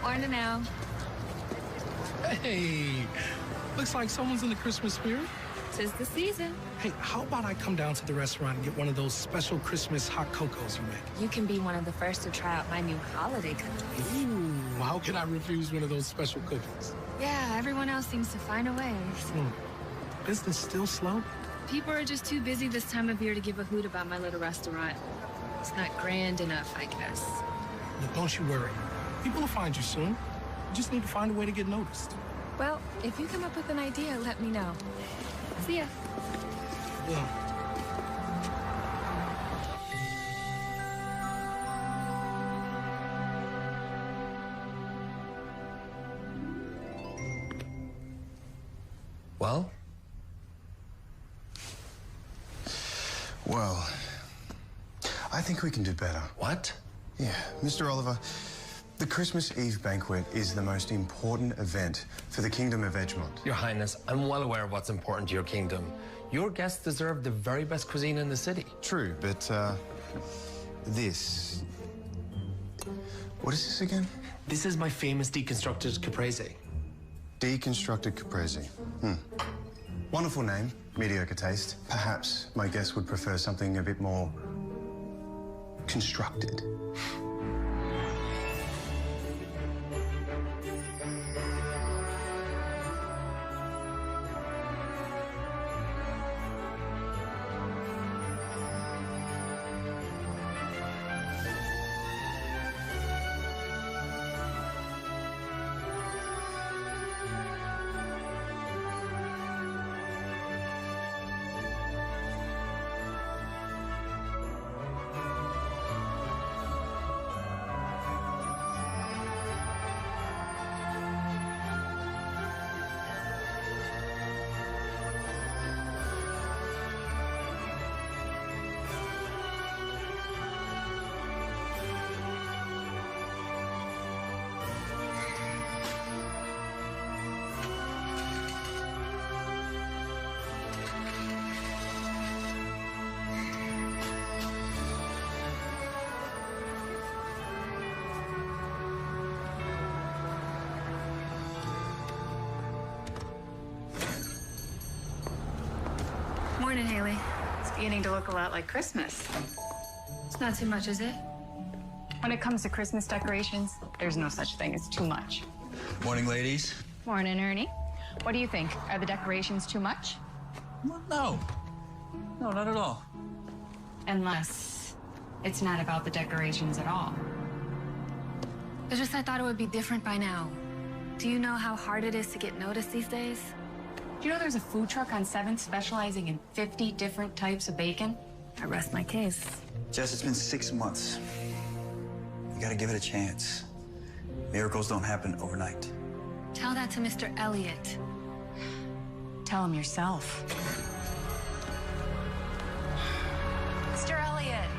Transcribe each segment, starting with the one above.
Morning now. Hey, looks like someone's in the Christmas spirit. 'Tis the season. Hey, how about I come down to the restaurant and get one of those special Christmas hot cocos you make? You can be one of the first to try out my new holiday cookies. Ooh, how can I refuse one of those special cookies? Yeah, everyone else seems to find a way. Business still slow? People are just too busy this time of year to give a hoot about my little restaurant. It's not grand enough, I guess. Look, don't you worry. People will find you soon. You just need to find a way to get noticed. Well, if you come up with an idea, let me know. See ya. Yeah. Well? Well, I think we can do better. What? Yeah, Mr. Oliver, the Christmas Eve banquet is the most important event for the Kingdom of Edgemont. Your Highness, I'm well aware of what's important to your kingdom. Your guests deserve the very best cuisine in the city. True, but this... What is this again? This is my famous deconstructed caprese. Deconstructed caprese. Wonderful name, mediocre taste. Perhaps my guests would prefer something a bit more constructed. Morning, Haley. It's beginning to look a lot like Christmas. It's not too much, is it? When it comes to Christmas decorations, there's no such thing as too much. Morning, ladies. Morning, Ernie. What do you think? Are the decorations too much? Well, no. No, not at all. Unless it's not about the decorations at all. It's just I thought it would be different by now. Do you know how hard it is to get noticed these days? Do you know there's a food truck on 7th specializing in 50 different types of bacon? I rest my case. Jess, it's been 6 months. You gotta give it a chance. Miracles don't happen overnight. Tell that to Mr. Elliott. Tell him yourself. Mr. Elliott.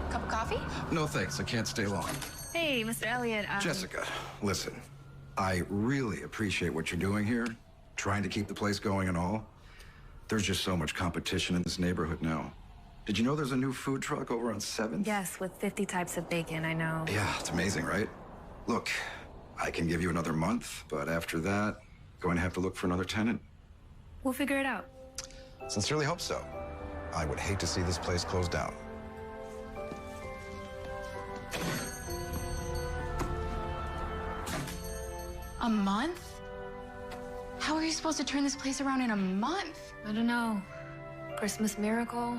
Cup of coffee? No thanks, I can't stay long. Hey, Mr. Elliott. Jessica, listen. I really appreciate what you're doing here, trying to keep the place going and all. There's just so much competition in this neighborhood now. Did you know there's a new food truck over on 7th? Yes, with 50 types of bacon, I know. Yeah, it's amazing, right? Look, I can give you another month, but after that, going to have to look for another tenant. We'll figure it out. Sincerely hope so. I would hate to see this place close down. A month? How are you supposed to turn this place around in a month? I don't know. Christmas miracle?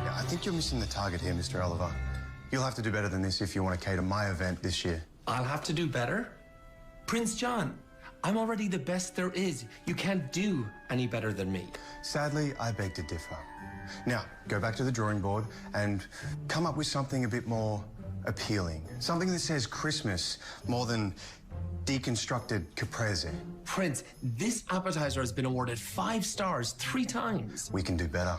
Yeah, I think you're missing the target here, Mr. Oliver. You'll have to do better than this if you want to cater my event this year. I'll have to do better? Prince John, I'm already the best there is. You can't do any better than me. Sadly, I beg to differ. Now, go back to the drawing board and come up with something a bit more appealing. Something that says Christmas more than deconstructed caprese. Prince, this appetizer has been awarded 5 stars 3 times. We can do better.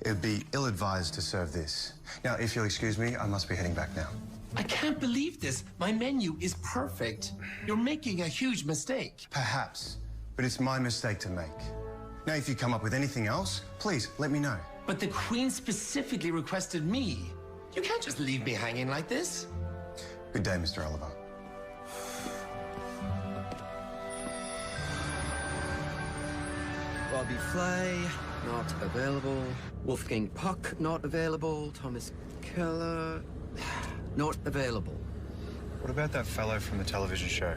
It would be ill-advised to serve this. Now, if you'll excuse me, I must be heading back now. I can't believe this. My menu is perfect. You're making a huge mistake. Perhaps, but it's my mistake to make. Now, if you come up with anything else, please let me know. But the Queen specifically requested me. You can't just leave me hanging like this. Good day, Mr. Oliver. Bobby Flay, not available. Wolfgang Puck, not available. Thomas Keller, not available. What about that fellow from the television show?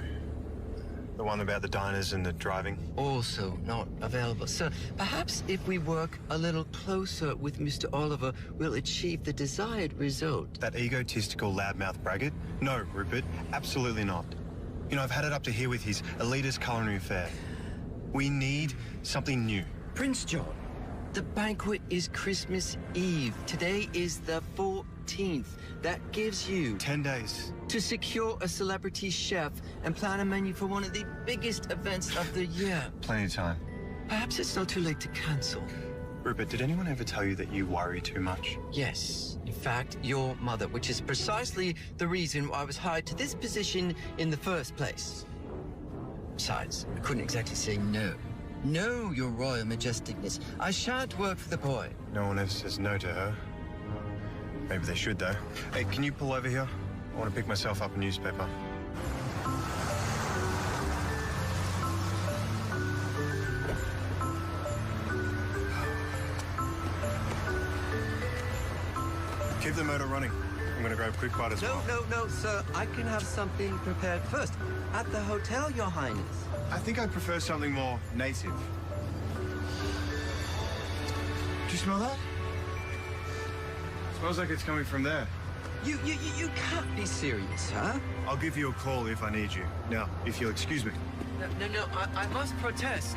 The one about the diners and the driving? Also not available. So perhaps if we work a little closer with Mr. Oliver, we'll achieve the desired result. That egotistical loudmouth braggart? No, Rupert, absolutely not. You know, I've had it up to here with his elitist culinary fare. We need something new. Prince John, the banquet is Christmas Eve. Today is the 14th. That gives you 10 days. to secure a celebrity chef and plan a menu for one of the biggest events of the year. Plenty of time. Perhaps it's not too late to cancel. Rupert, did anyone ever tell you that you worry too much? Yes, in fact, your mother, which is precisely the reason why I was hired to this position in the first place. Besides, I couldn't exactly say no. No, your royal majesticness. I shan't work for the boy. No one ever says no to her. Maybe they should, though. Hey, can you pull over here? I want to pick myself up a newspaper. Keep the motor running. I'm going to grab a quick bite as well. No, sir. I can have something prepared first. At the hotel, Your Highness. I think I prefer something more native. Do you smell that? Smells like it's coming from there. You can't be serious, huh? I'll give you a call if I need you. Now, if you'll excuse me. No, I must protest.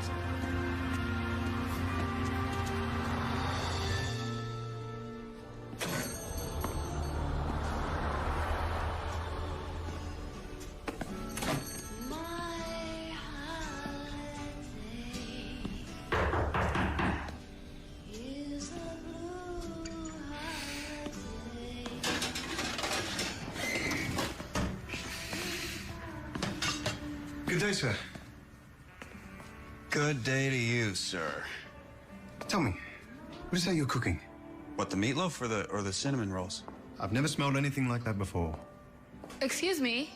Good day, sir. Good day to you, sir. Tell me, what is that you're cooking? What, the meatloaf or the cinnamon rolls? I've never smelled anything like that before. Excuse me.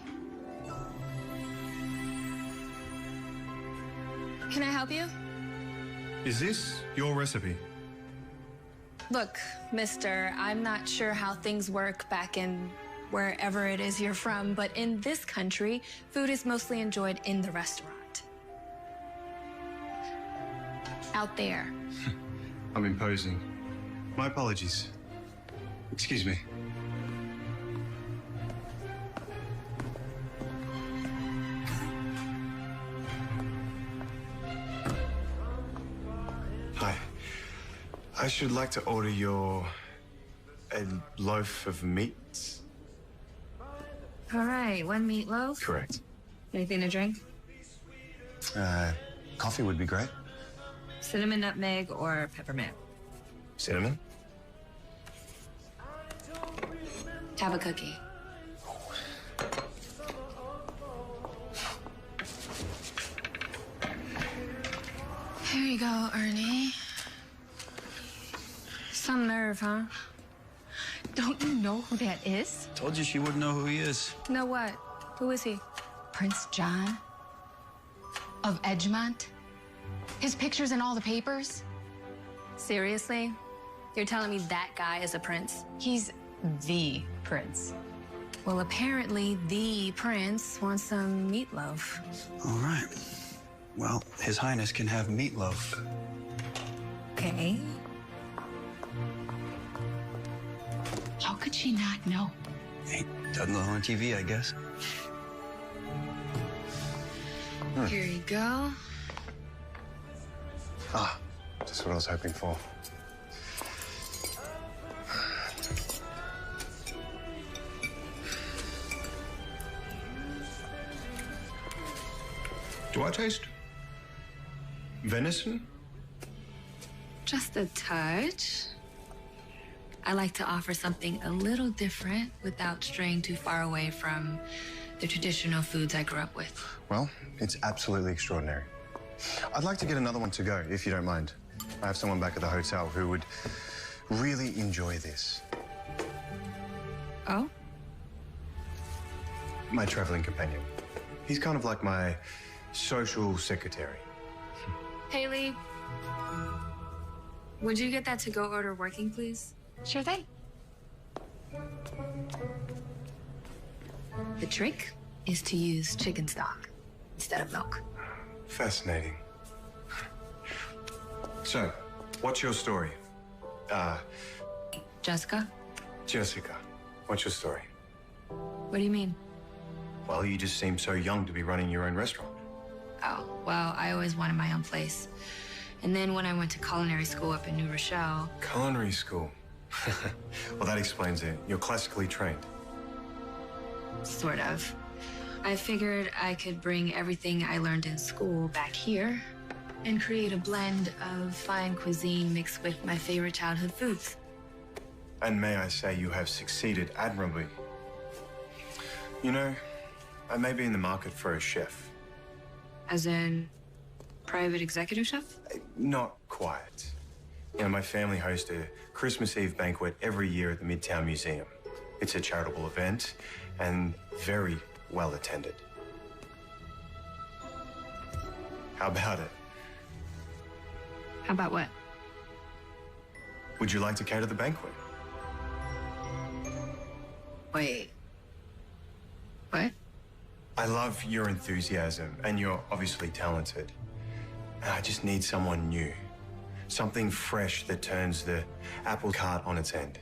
Can I help you? Is this your recipe? Look, mister, I'm not sure how things work back in wherever it is you're from, but in this country, food is mostly enjoyed in the restaurant. Out there. I'm imposing. My apologies. Excuse me. Hi. I should like to order a loaf of meat. All right, one meatloaf. Correct. Anything to drink? Coffee would be great. Cinnamon, nutmeg, or peppermint? Cinnamon? Have a cookie. Here you go, Ernie. Some nerve, huh? Don't you know who that is? Told you she wouldn't know who he is. Know what? Who is he? Prince John of Edgemont. His picture's in all the papers. Seriously? You're telling me that guy is a prince? He's the prince. Well, apparently the prince wants some meatloaf. All right. Well, His Highness can have meatloaf. Okay. How could she not know? He doesn't know on TV, I guess. Here you go. Ah, just what I was hoping for. Do I taste venison? Just a touch. I like to offer something a little different without straying too far away from the traditional foods I grew up with. Well, it's absolutely extraordinary. I'd like to get another one to go, if you don't mind. I have someone back at the hotel who would really enjoy this. Oh? My traveling companion. He's kind of like my social secretary. Haley, would you get that to-go order working, please? Sure thing. The trick is to use chicken stock instead of milk. Fascinating. So, what's your story? Jessica, Jessica, what's your story? what do you mean? Well, you just seem so young to be running your own restaurant. Oh, well, I always wanted my own place. And then when I went to culinary school up in New Rochelle, Culinary school. Well, that explains it. You're classically trained. sort of, I figured I could bring everything I learned in school back here and create a blend of fine cuisine mixed with my favorite childhood foods. And may I say, you have succeeded admirably. You know, I may be in the market for a chef. As in, private executive chef? Not quite. You know, my family hosts a Christmas Eve banquet every year at the Midtown Museum. It's a charitable event and very well attended. How about it? How about what? Would you like to cater the banquet? Wait. What? I love your enthusiasm, and you're obviously talented. I just need someone new. Something fresh that turns the apple cart on its end.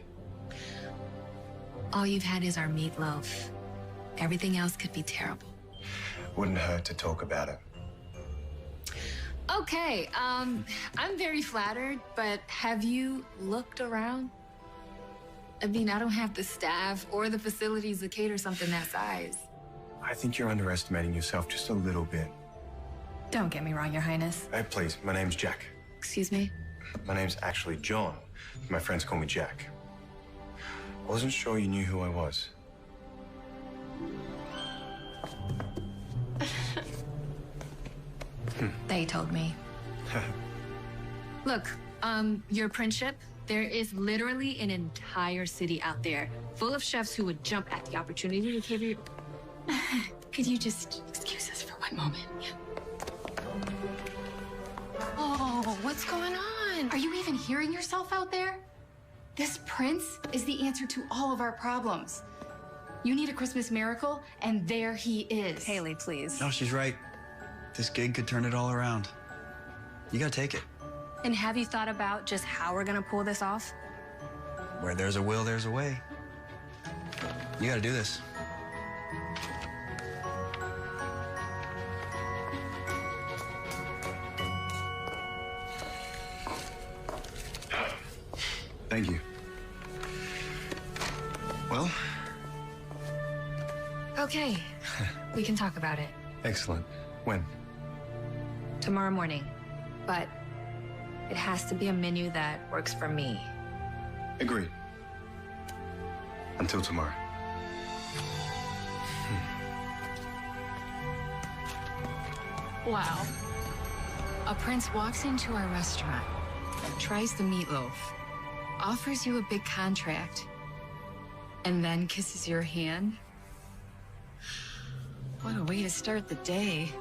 All you've had is our meatloaf. Everything else could be terrible. Wouldn't hurt to talk about it. Okay, I'm very flattered, but have you looked around? I mean, I don't have the staff or the facilities to cater something that size. I think you're underestimating yourself just a little bit. Don't get me wrong, Your Highness. Hey, please, my name's Jack. Excuse me? My name's actually John. My friends call me Jack. I wasn't sure you knew who I was. They told me. Look, your principship, there is literally an entire city out there full of chefs who would jump at the opportunity to cater. Could you just excuse us for one moment? Oh, what's going on? Are you even hearing yourself out there? This prince is the answer to all of our problems. You need a Christmas miracle, and there he is. Haley, please. No, she's right. This gig could turn it all around. You gotta take it. And have you thought about just how we're gonna pull this off? Where there's a will, there's a way. You gotta do this. Thank you. Well? Okay, we can talk about it Excellent. When? tomorrow morning. But it has to be a menu that works for me. Agreed. Until tomorrow. Wow. A prince walks into our restaurant, tries the meatloaf, offers you a big contract, and then kisses your hand? What a way to start the day.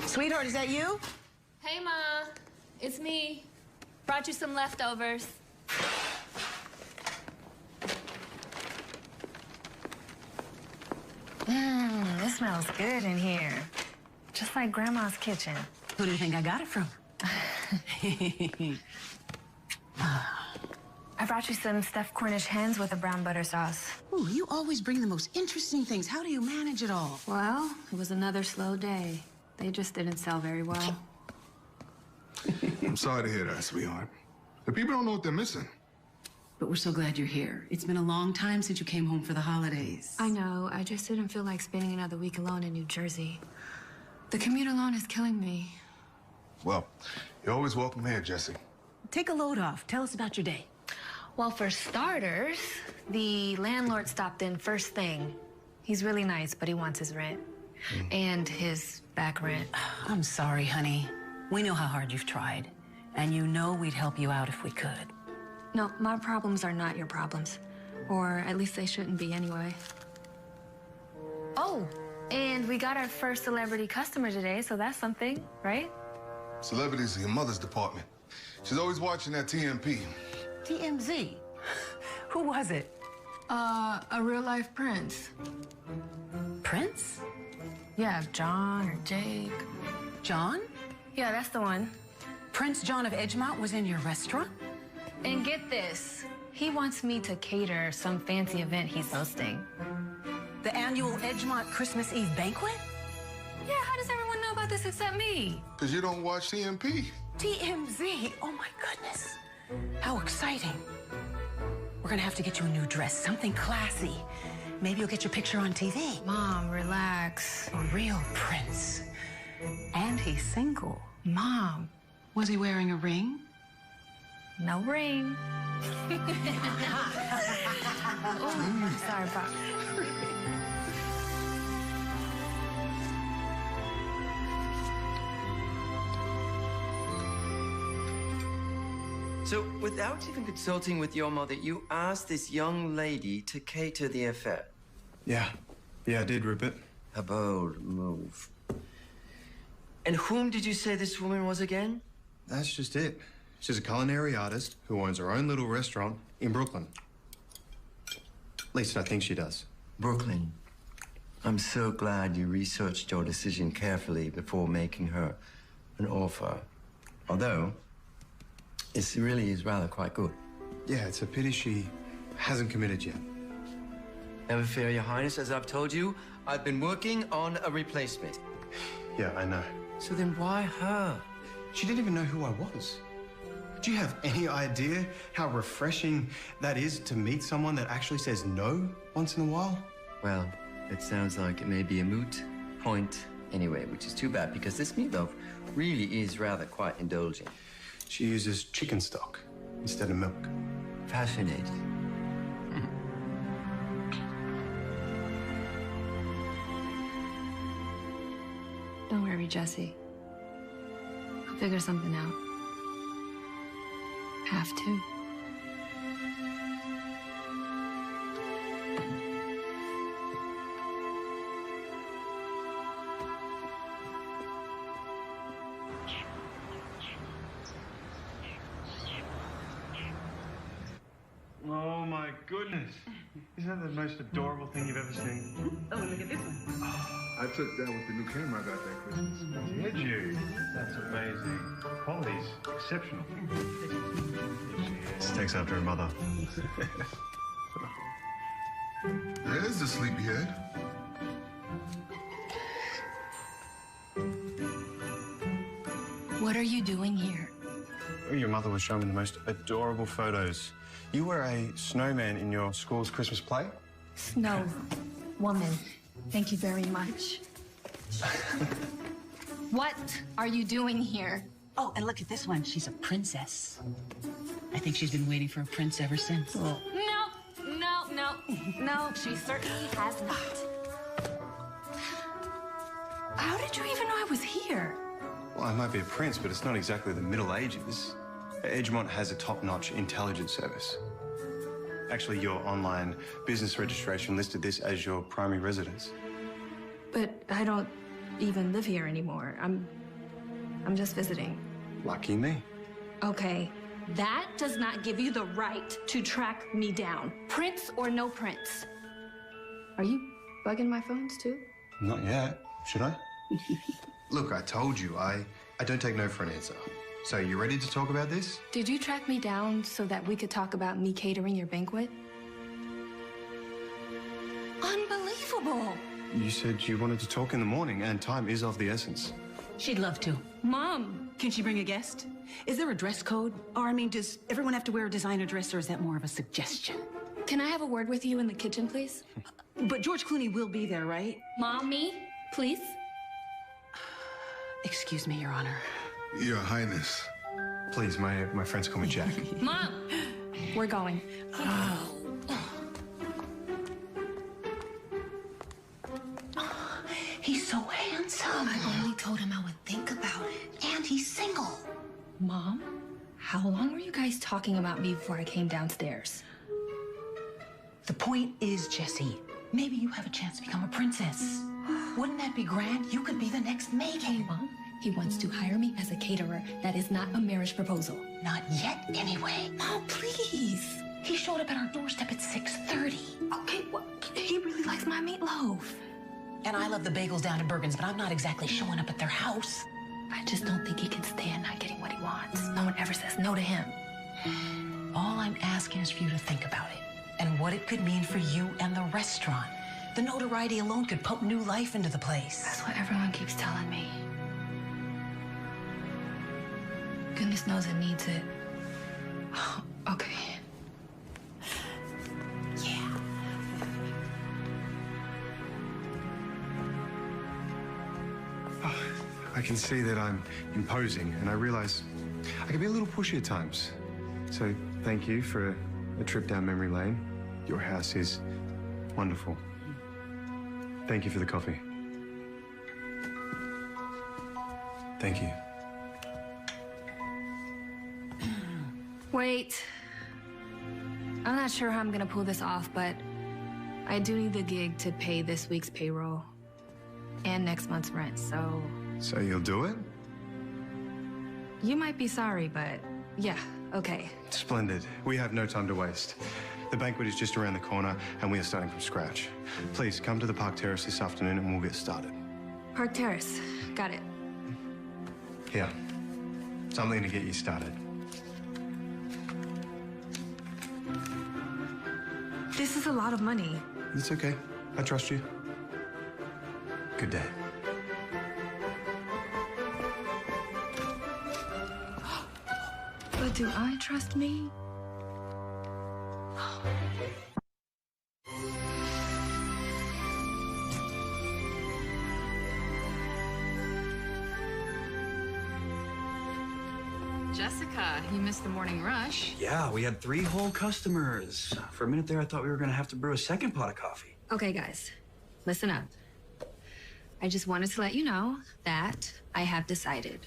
Sweetheart, is that you? Hey, Ma. It's me. Brought you some leftovers. This smells good in here. Just like Grandma's kitchen. Who do you think I got it from? I brought you some stuffed Cornish hens with a brown butter sauce. Ooh, you always bring the most interesting things. How do you manage it all? Well, it was another slow day. They just didn't sell very well. I'm sorry to hear that, sweetheart. The people don't know what they're missing. but we're so glad you're here. It's been a long time since you came home for the holidays. I know. I just didn't feel like spending another week alone in New Jersey. The commute alone is killing me. Well, you're always welcome here, Jesse. Take a load off. Tell us about your day. Well, for starters, the landlord stopped in first thing. He's really nice, but he wants his rent. And his back rent. I'm sorry, honey. We know how hard you've tried. And you know we'd help you out if we could. No, my problems are not your problems. Or at least they shouldn't be anyway. Oh, and we got our first celebrity customer today, so that's something, right? Celebrities are your mother's department. She's always watching that TMP. TMZ? Who was it? A real-life prince. Prince? Yeah, John or Jake. John? Yeah, that's the one. Prince John of Edgemont was in your restaurant? And get this, he wants me to cater some fancy event he's hosting. The annual Edgemont Christmas Eve banquet? Yeah, how does everyone know about this except me? Because you don't watch TMP. TMZ? Oh my goodness. How exciting. We're gonna have to get you a new dress, something classy. Maybe you'll get your picture on TV. Mom, relax. A real prince. And he's single. Mom. Was he wearing a ring? No ring. Oh, sorry, Pop. So, without even consulting with your mother, you asked this young lady to cater the affair? Yeah. Yeah, I did, Rupert. A bold move. And whom did you say this woman was again? That's just it. She's a culinary artist who owns her own little restaurant in Brooklyn. At least I think she does. Brooklyn. I'm so glad you researched your decision carefully before making her an offer. Although, it really is rather quite good. Yeah, it's a pity she hasn't committed yet. Never fear, Your Highness. As I've told you, I've been working on a replacement. Yeah, I know. So then why her? She didn't even know who I was. Do you have any idea how refreshing that is to meet someone that actually says no once in a while? Well, it sounds like it may be a moot point anyway, which is too bad because this meatloaf really is rather quite indulgent. She uses chicken stock instead of milk. Fascinating. Don't worry, Jesse. I'll figure something out. Have to. Oh my goodness. Isn't that the most adorable thing you've ever seen? Oh, look at this one. I took that with the new camera I got that Christmas. Did you? That's amazing. Quality's exceptional. She takes after her mother. There's the sleepyhead. What are you doing here? Your mother was showing me the most adorable photos. You were a snowman in your school's Christmas play? Snow woman. Thank you very much. What are you doing here? Oh, and look at this one. She's a princess. I think she's been waiting for a prince ever since. No, she certainly has not. How did you even know I was here? Well, I might be a prince, but it's not exactly the Middle Ages. Edgemont has a top-notch intelligence service. Actually, your online business registration listed this as your primary residence. But I don't even live here anymore. I'm just visiting. Lucky me. Okay, that does not give you the right to track me down. Prince or no prince. Are you bugging my phones too? Not yet. Should I? Look, I told you, I don't take no for an answer. So, you ready to talk about this? Did you track me down so that we could talk about me catering your banquet? Unbelievable! You said you wanted to talk in the morning, and time is of the essence. She'd love to. Mom! Can she bring a guest? Is there a dress code? Or, I mean, does everyone have to wear a designer dress, or is that more of a suggestion? Can I have a word with you in the kitchen, please? But George Clooney will be there, right? Mommy, please? Excuse me, Your Honor. Your Highness. Please, my friends call me Jack. Mom! We're going. He's so handsome. I only told him I would think about it. And he's single. Mom, how long were you guys talking about me before I came downstairs? The point is, Jessie, maybe you have a chance to become a princess. Wouldn't that be grand? You could be the next Megan. Mom, he wants to hire me as a caterer. That is not a marriage proposal. Not yet, anyway. Mom, please. He showed up at our doorstep at 6:30. Okay, well, he really likes my meatloaf. And I love the bagels down in Bergen's, but I'm not exactly showing up at their house. I just don't think he can stand not getting what he wants. No one ever says no to him. All I'm asking is for you to think about it and what it could mean for you and the restaurant. The notoriety alone could pump new life into the place. That's what everyone keeps telling me. Goodness knows it needs it. Okay. Yeah. I can see that I'm imposing, and I realize I can be a little pushy at times. So thank you for a trip down memory lane. Your house is wonderful. Thank you for the coffee. Thank you. Wait. I'm not sure how I'm gonna pull this off, but I do need the gig to pay this week's payroll and next month's rent, so... So you'll do it? You might be sorry, but yeah, okay. Splendid. We have no time to waste. The banquet is just around the corner, and we are starting from scratch. Please, come to the Park Terrace this afternoon, and we'll get started. Park Terrace. Got it. Here. Something to get you started. This is a lot of money. It's okay. I trust you. Good day. But do I trust me? Jessica, you missed the morning rush. Yeah, we had 3 whole customers. For a minute there, I thought we were gonna have to brew a second pot of coffee. Okay, guys, listen up. I just wanted to let you know that I have decided.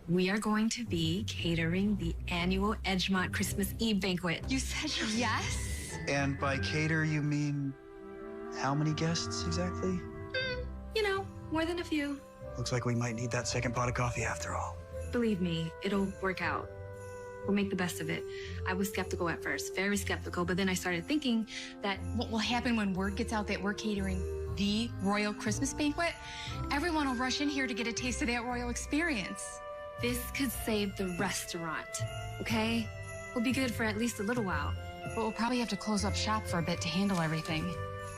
We are going to be catering the annual Edgemont Christmas Eve banquet. You said yes? And by cater, you mean how many guests exactly? You know, more than a few. Looks like we might need that second pot of coffee after all. Believe me, it'll work out. We'll make the best of it. I was skeptical at first, very skeptical, but then I started thinking that... What will happen when word gets out that we're catering the royal Christmas banquet? Everyone will rush in here to get a taste of that royal experience. This could save the restaurant, okay? We'll be good for at least a little while. But we'll probably have to close up shop for a bit to handle everything.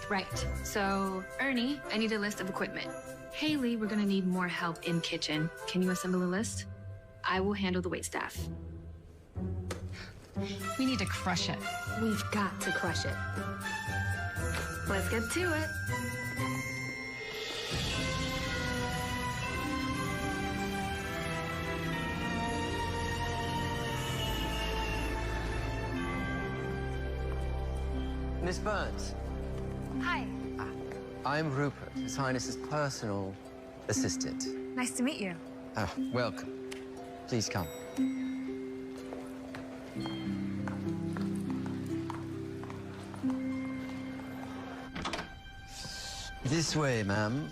Right. So, Ernie, I need a list of equipment. Haley, we're gonna need more help in kitchen. Can you assemble a list? I will handle the waitstaff. We need to crush it. We've got to crush it. Let's get to it. Miss Burns. Hi. I'm Rupert, His Highness's personal assistant. Nice to meet you. Welcome. Please come. This way, ma'am.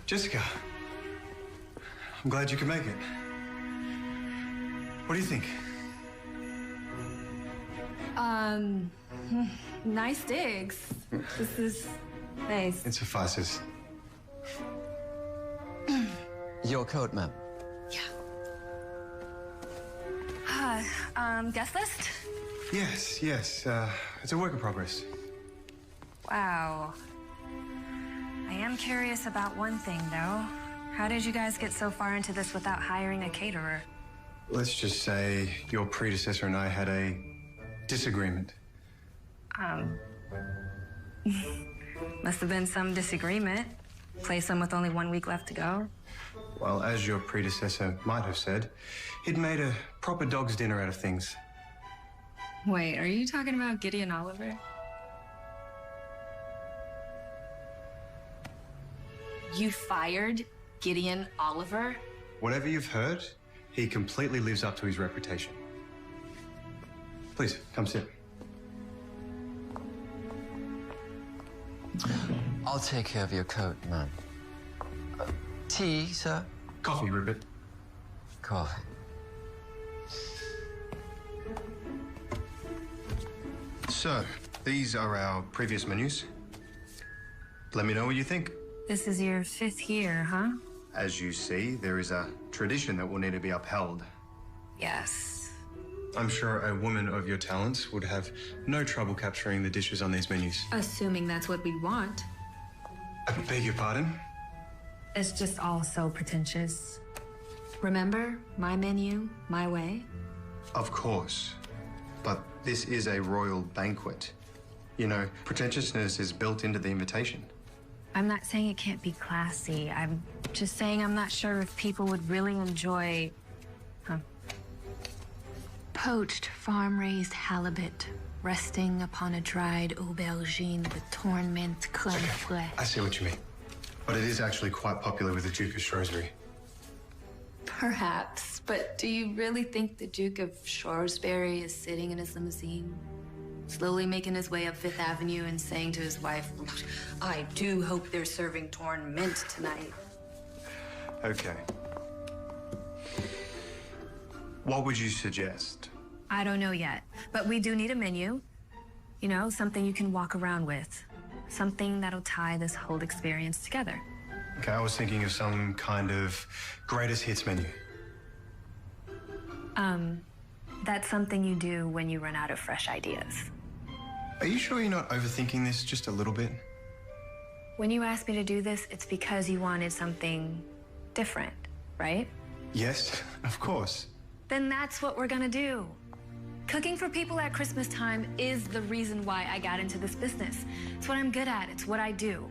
Jessica, I'm glad you could make it. What do you think? Nice digs. This is nice. It suffices. Your coat, ma'am. Guest list? Yes. It's a work in progress. Wow. I am curious about one thing, though. How did you guys get so far into this without hiring a caterer? Let's just say your predecessor and I had a disagreement. Must have been some disagreement. Place him with only 1 week left to go. Well, as your predecessor might have said, he'd made a proper dog's dinner out of things. Wait, are you talking about Gideon Oliver? You fired Gideon Oliver? Whatever you've heard, he completely lives up to his reputation. Please, come sit. I'll take care of your coat, man. Tea, sir? Coffee, Rupert. Coffee. So, these are our previous menus. Let me know what you think. This is your 5th year, huh? As you see, there is a tradition that will need to be upheld. Yes. I'm sure a woman of your talents would have no trouble capturing the dishes on these menus. Assuming that's what we want. I beg your pardon? It's just all so pretentious. Remember, my menu, my way? Of course. But this is a royal banquet. You know, pretentiousness is built into the invitation. I'm not saying it can't be classy. I'm just saying I'm not sure if people would really enjoy... Poached farm-raised halibut, resting upon a dried aubergine with torn mint, crème fraîche. I see what you mean. But it is actually quite popular with the Duke of Shrewsbury. Perhaps, but do you really think the Duke of Shrewsbury is sitting in his limousine, slowly making his way up Fifth Avenue and saying to his wife, I do hope they're serving torn mint tonight? Okay. What would you suggest? I don't know yet, but we do need a menu. You know, something you can walk around with. Something that'll tie this whole experience together. Okay, I was thinking of some kind of greatest hits menu. That's something you do when you run out of fresh ideas. Are you sure you're not overthinking this just a little bit? When you asked me to do this, it's because you wanted something different, right? Yes, of course. Then that's what we're gonna do. Cooking for people at Christmas time is the reason why I got into this business. It's what I'm good at, it's what I do.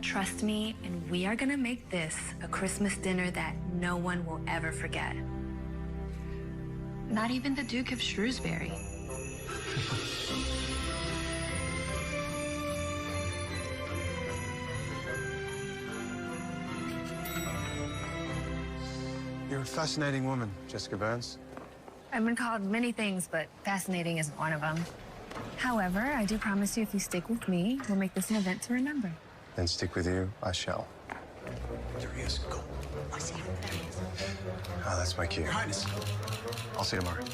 Trust me, and we are gonna make this a Christmas dinner that no one will ever forget. Not even the Duke of Shrewsbury. You're a fascinating woman, Jessica Burns. I've been called many things, but fascinating isn't one of them. However, I do promise you if you stick with me, we'll make this an event to remember. Then stick with you, I shall. There he is. Go. I see him. There he is. Oh, that's my cue. Your Highness. I'll see you tomorrow.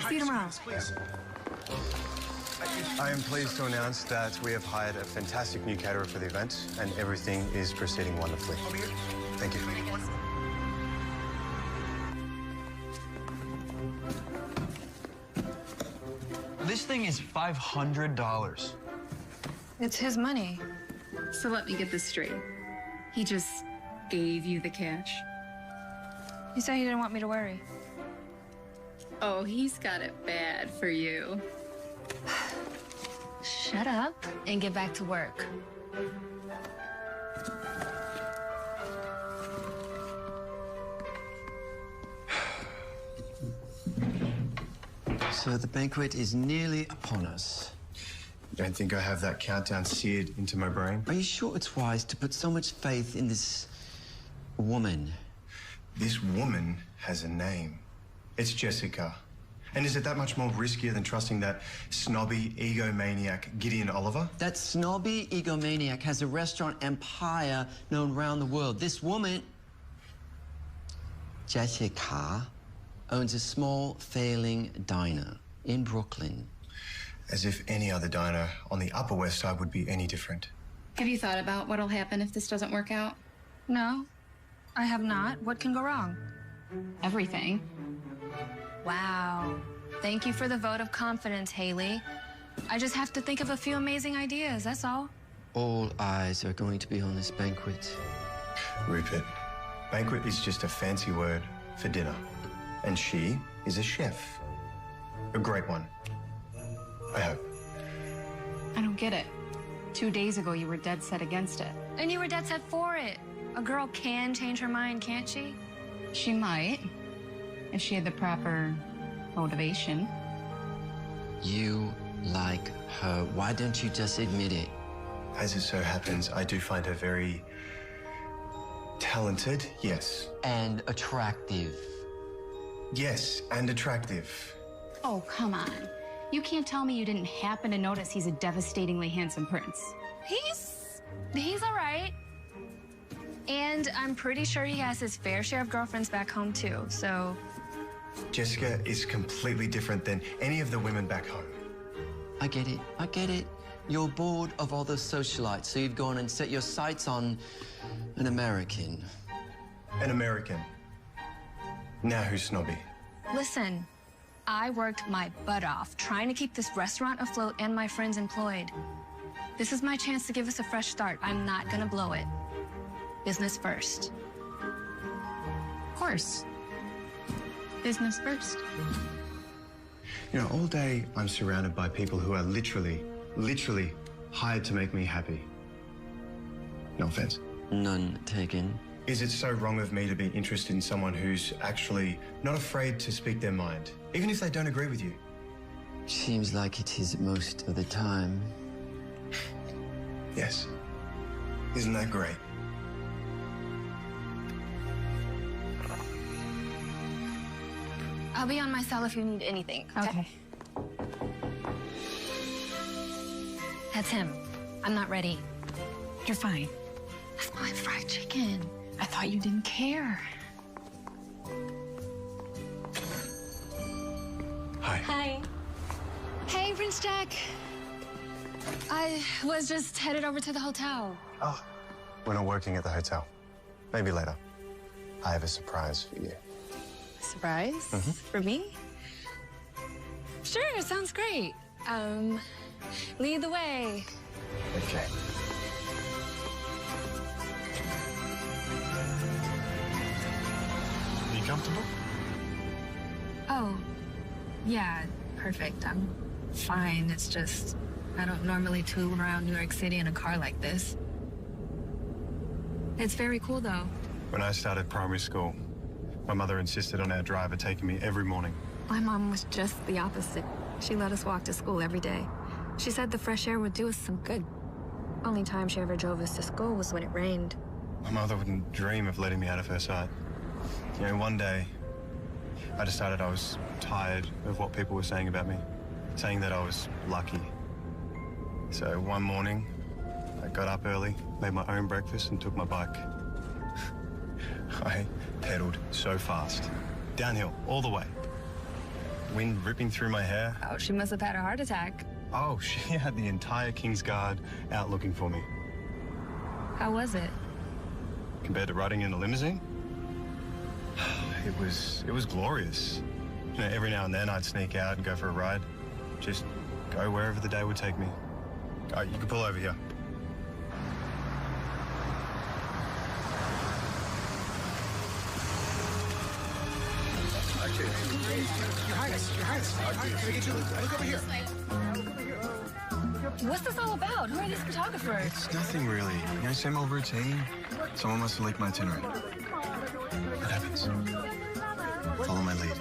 See you tomorrow. Please. I am pleased to announce that we have hired a fantastic new caterer for the event, and everything is proceeding wonderfully. Thank you. This thing is $500. It's his money. So let me get this straight. He just gave you the cash? He said he didn't want me to worry. Oh, he's got it bad for you. Shut up and get back to work. So the banquet is nearly upon us. Don't think I have that countdown seared into my brain. Are you sure it's wise to put so much faith in this woman? This woman has a name. It's Jessica. And is it that much more riskier than trusting that snobby egomaniac Gideon Oliver? That snobby egomaniac has a restaurant empire known around the world. This woman, Jessica, owns a small, failing diner in Brooklyn. As if any other diner on the Upper West Side would be any different. Have you thought about what'll happen if this doesn't work out? No, I have not. What can go wrong? Everything. Wow. Thank you for the vote of confidence, Haley. I just have to think of a few amazing ideas, that's all. all eyes are going to be on this banquet. Rupert, banquet is just a fancy word for dinner. And she is a chef. A great one. I hope. I don't get it. 2 days ago, you were dead set against it. And you were dead set for it. A girl can change her mind, can't she? She might, if she had the proper motivation. You like her. Why don't you just admit it? As it so happens, I do find her very talented, yes. And attractive. Yes, and attractive. Oh, come on. You can't tell me you didn't happen to notice he's a devastatingly handsome prince. He's all right. And I'm pretty sure he has his fair share of girlfriends back home, too, so... Jessica is completely different than any of the women back home. I get it. I get it. You're bored of all the socialites, so you've gone and set your sights on an American. An American. Now who's snobby? Listen, I worked my butt off trying to keep this restaurant afloat and my friends employed. This is my chance to give us a fresh start. I'm not gonna blow it. Business first. Of course. Business first. You know, all day I'm surrounded by people who are literally hired to make me happy. No offense. None taken. Is it so wrong of me to be interested in someone who's actually not afraid to speak their mind, even if they don't agree with you? Seems like it is most of the time. Yes. Isn't that great? I'll be on my cell if you need anything. Okay. That's him. I'm not ready. You're fine. That's my fried chicken. I thought you didn't care. Hi. Hi. Hey, Prince Jack. I was just headed over to the hotel. Oh, we're not working at the hotel. Maybe later. I have a surprise for you. Surprise? For me? Sure, sounds great. Lead the way. Okay. Are you comfortable? Oh, yeah, perfect. I'm fine. It's just, I don't normally tool around New York City in a car like this. It's very cool, though. When I started primary school, my mother insisted on our driver taking me every morning. My mom was just the opposite. She let us walk to school every day. She said the fresh air would do us some good. Only time she ever drove us to school was when it rained. My mother wouldn't dream of letting me out of her sight. You know, one day, I decided I was tired of what people were saying about me, saying that I was lucky. So one morning, I got up early, made my own breakfast, and took my bike. I pedaled so fast, downhill, all the way. Wind ripping through my hair. Oh, she must have had a heart attack. Oh, she had the entire King's Guard out looking for me. How was it? Compared to riding in a limousine, it was glorious. You know, every now and then I'd sneak out and go for a ride. Just go wherever the day would take me. You can pull over here. Your Highness, can I get you? Look over here. What's this all about? Who are these photographers? It's nothing really. You know, same old routine. Someone must have leaked my itinerary. What happens? Follow my lead.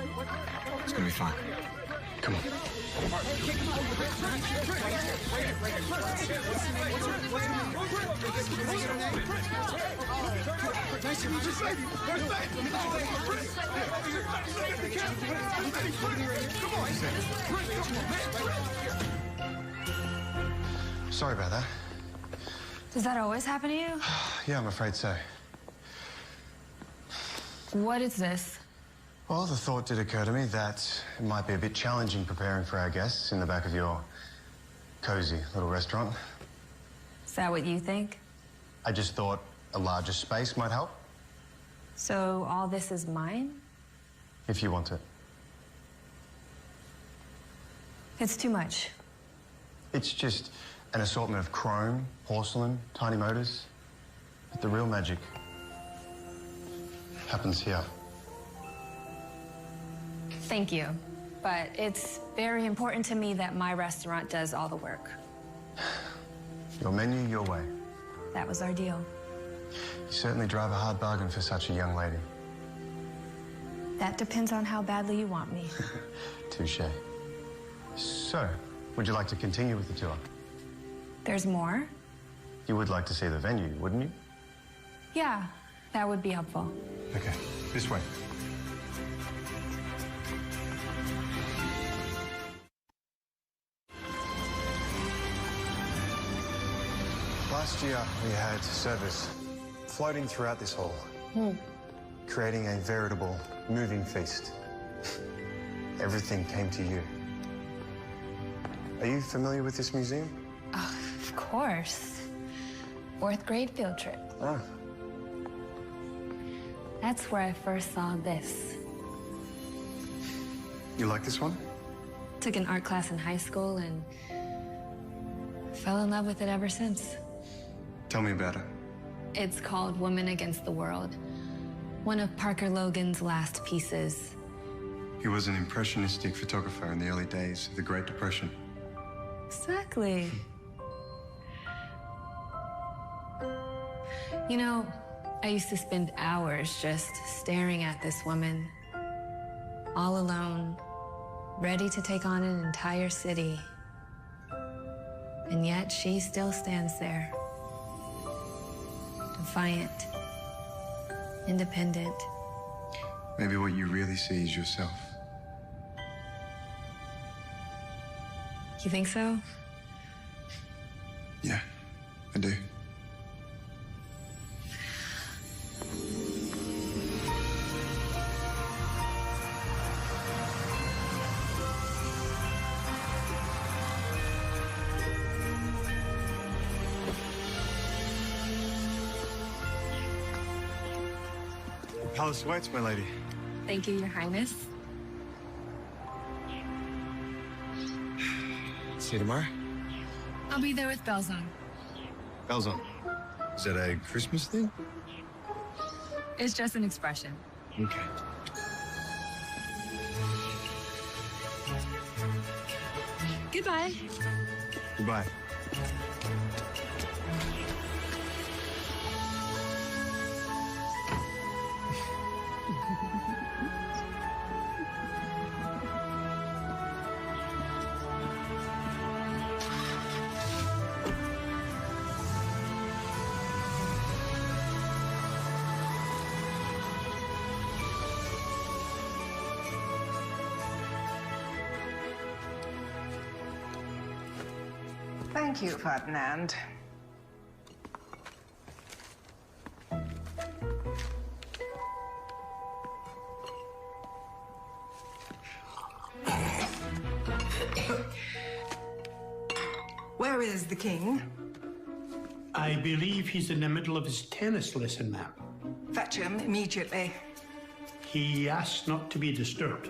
It's gonna be fine. Come on. Sorry about that. Does that always happen to you? Yeah, I'm afraid so. What is this? Well, the thought did occur to me that it might be a bit challenging preparing for our guests in the back of your cozy little restaurant. Is that what you think? I just thought a larger space might help. So all this is mine? If you want it. It's too much. It's just An assortment of chrome, porcelain, tiny motors. But the real magic happens here. Thank you. But it's very important to me that my restaurant does all the work. Your menu, your way. That was our deal. You certainly drive a hard bargain for such a young lady. That depends on how badly you want me. Touche. So, would you like to continue with the tour? There's more? You would like to see the venue, wouldn't you? Yeah, that would be helpful. Okay, this way. Last year, we had service floating throughout this hall, creating a veritable moving feast. Everything came to you. Are you familiar with this museum? Oh, of course. 4th grade field trip. Ah. That's where I first saw this. You like this one? Took an art class in high school and fell in love with it ever since. Tell me about it. It's called Woman Against the World. One of Parker Logan's last pieces. He was an impressionistic photographer in the early days of the Great Depression. Exactly. You know, I used to spend hours just staring at this woman, all alone, ready to take on an entire city. And yet she still stands there. Defiant. Independent. Maybe what you really see is yourself. You think so? Yeah, I do. Palace waits, my lady. Thank you, Your Highness. See you tomorrow. I'll be there with bells on. Bells on. Is that a Christmas thing? It's just an expression. Okay. Goodbye. Goodbye. Thank you, Ferdinand. Where is the king? I believe he's in the middle of his tennis lesson, ma'am. Fetch him immediately. He asked not to be disturbed.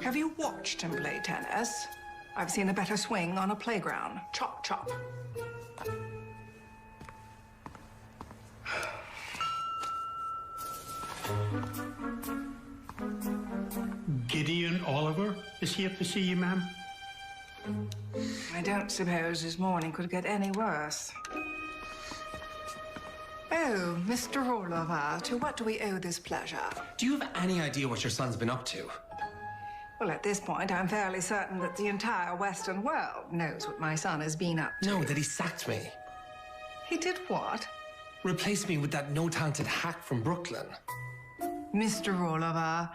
Have you watched him play tennis? I've seen a better swing on a playground. Chop, chop. Gideon Oliver is here to see you, ma'am. I don't suppose his morning could get any worse. Oh, Mr. Oliver, to what do we owe this pleasure? Do you have any idea what your son's been up to? Well, at this point, I'm fairly certain that the entire Western world knows what my son has been up to. No, that he sacked me. He did what? Replaced me with that no-talented hack from Brooklyn. Mr. Oliver,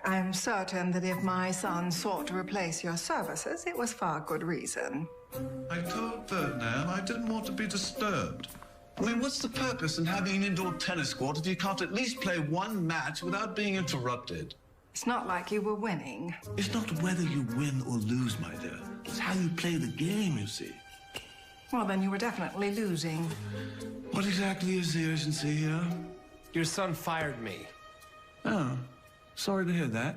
I'm certain that if my son sought to replace your services, it was for good reason. I told Ferdinand I didn't want to be disturbed. I mean, what's the purpose in having an indoor tennis court if you can't at least play one match without being interrupted? It's not like you were winning. It's not whether you win or lose, my dear. It's how you play the game, you see. Well, then you were definitely losing. What exactly is the urgency here? Your son fired me. Oh, sorry to hear that.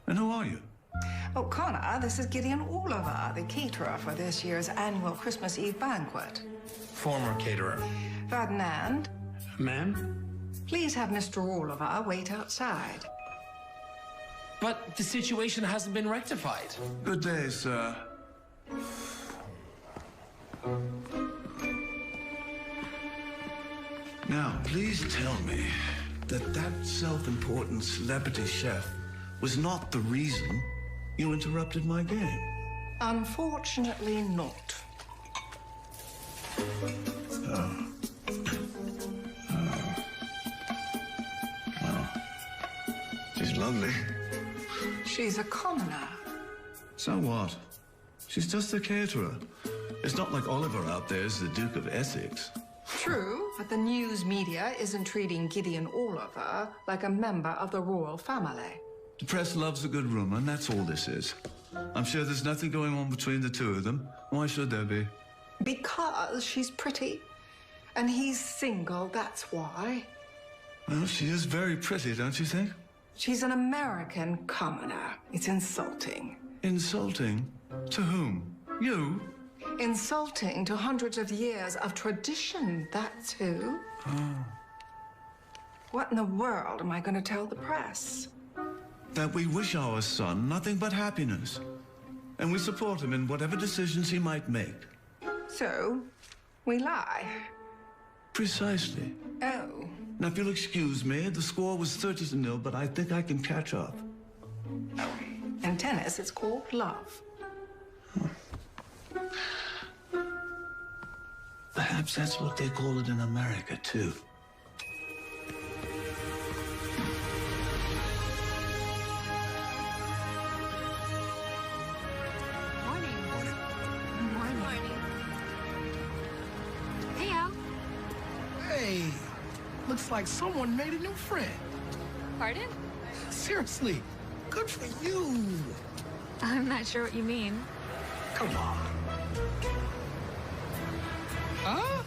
And who are you? Oh, Connor, this is Gideon Oliver, the caterer for this year's annual Christmas Eve banquet. Former caterer. Ferdinand, Ma'am? please have Mr. Oliver wait outside. But the situation hasn't been rectified. Good day, sir. Now, please tell me that self-important celebrity chef was not the reason you interrupted my game. Unfortunately not. Oh. Well, she's lovely. She's a commoner. So what? She's just a caterer. It's not like Oliver out there is the Duke of Essex. True, but the news media isn't treating Gideon Oliver like a member of the royal family. The press loves a good rumor, and that's all this is. I'm sure there's nothing going on between the two of them. Why should there be? Because she's pretty. And he's single, that's why. Well, she is very pretty, don't you think? She's an American commoner. It's insulting. Insulting? To whom? You? Insulting to hundreds of years of tradition, that's who. Oh. What in the world am I going to tell the press? That we wish our son nothing but happiness. And we support him in whatever decisions he might make. So, we lie. Precisely. Oh. Now, if you'll excuse me, the score was 30-0, but I think I can catch up. In tennis, it's called love. Perhaps that's what they call it in America, too. Hey, Al. Hey, looks like someone made a new friend. Pardon? Seriously, good for you. I'm not sure what you mean. Come on. Huh?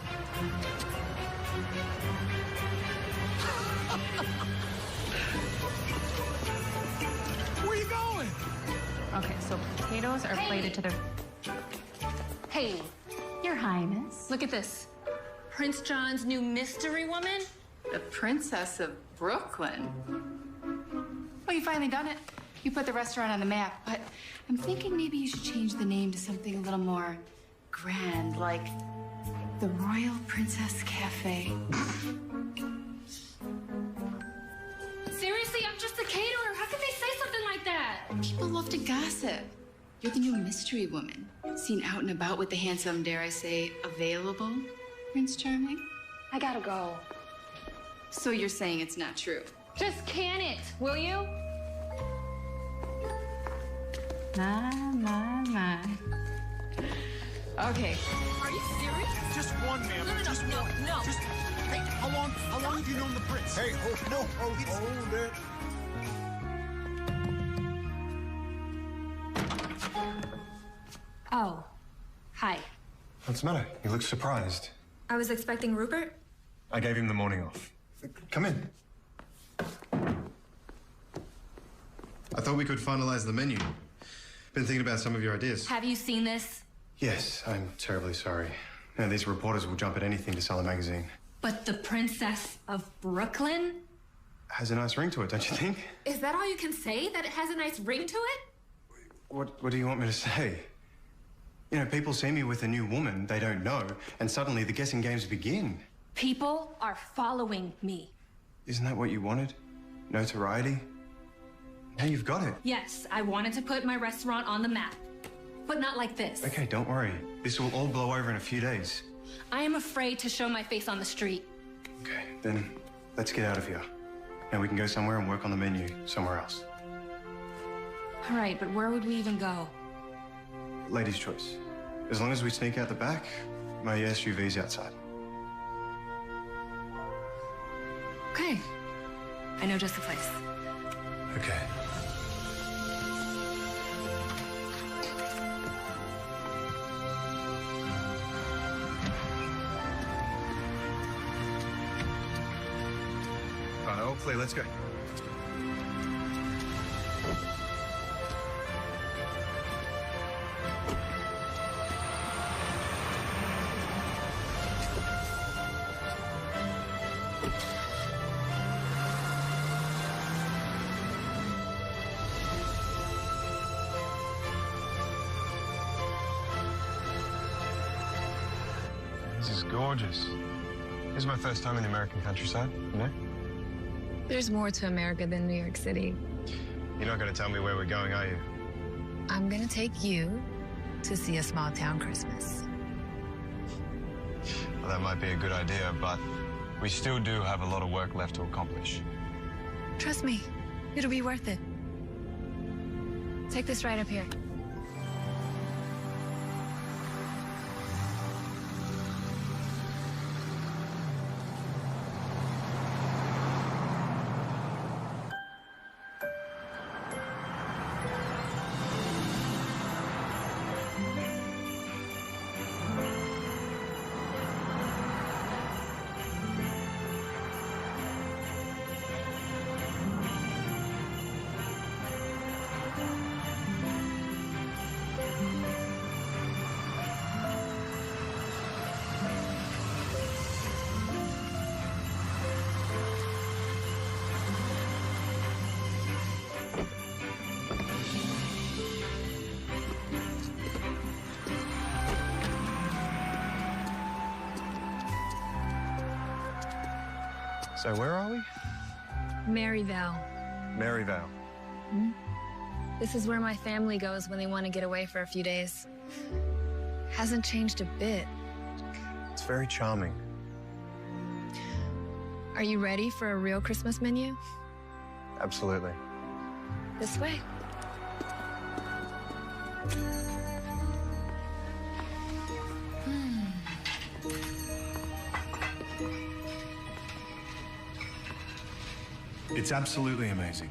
Where you going? Okay, so potatoes are plated to their... Hey, Your Highness. Look at this. Prince John's new mystery woman? The Princess of Brooklyn. Well, you finally done it. You put the restaurant on the map, but I'm thinking maybe you should change the name to something a little more grand, like the Royal Princess Cafe. Seriously, I'm just a caterer. How can they say something like that? People love to gossip. You're the new mystery woman. Seen out and about with the handsome, dare I say, available Prince Charming? I gotta go. So you're saying it's not true? Just can it, will you? My. Okay. Are you serious? Just one, ma'am. No. Just, hey, how long have you known the prince? Hey, hold it. Oh, hi. What's the matter? You look surprised. I was expecting Rupert. I gave him the morning off. Come in. I thought we could finalize the menu. Been thinking about some of your ideas. Have you seen this? Yes, I'm terribly sorry. You know, these reporters will jump at anything to sell a magazine. But the Princess of Brooklyn? Has a nice ring to it, don't you think? Is that all you can say? That it has a nice ring to it? What do you want me to say? You know, people see me with a new woman they don't know, and suddenly the guessing games begin. People are following me. Isn't that what you wanted? Notoriety? Now you've got it. Yes, I wanted to put my restaurant on the map. But not like this. Okay, don't worry. This will all blow over in a few days. I am afraid to show my face on the street. Okay, then let's get out of here. Now we can go somewhere and work on the menu somewhere else. All right, but where would we even go? Ladies' choice. As long as we sneak out the back, my SUV's outside. Okay. I know just the place. Okay. All right, all clear, let's go. gorgeous. This is my first time in the American countryside, you know? There's more to America than New York City. You're not going to tell me where we're going, are you? I'm gonna take you to see a small town Christmas. Well, that might be a good idea, but we still do have a lot of work left to accomplish. Trust me, it'll be worth it. Take this right up here. So where are we? Maryvale. Maryvale. This is where my family goes when they want to get away for a few days. Hasn't changed a bit. It's very charming. Are you ready for a real Christmas menu? Absolutely. This way. It's absolutely amazing.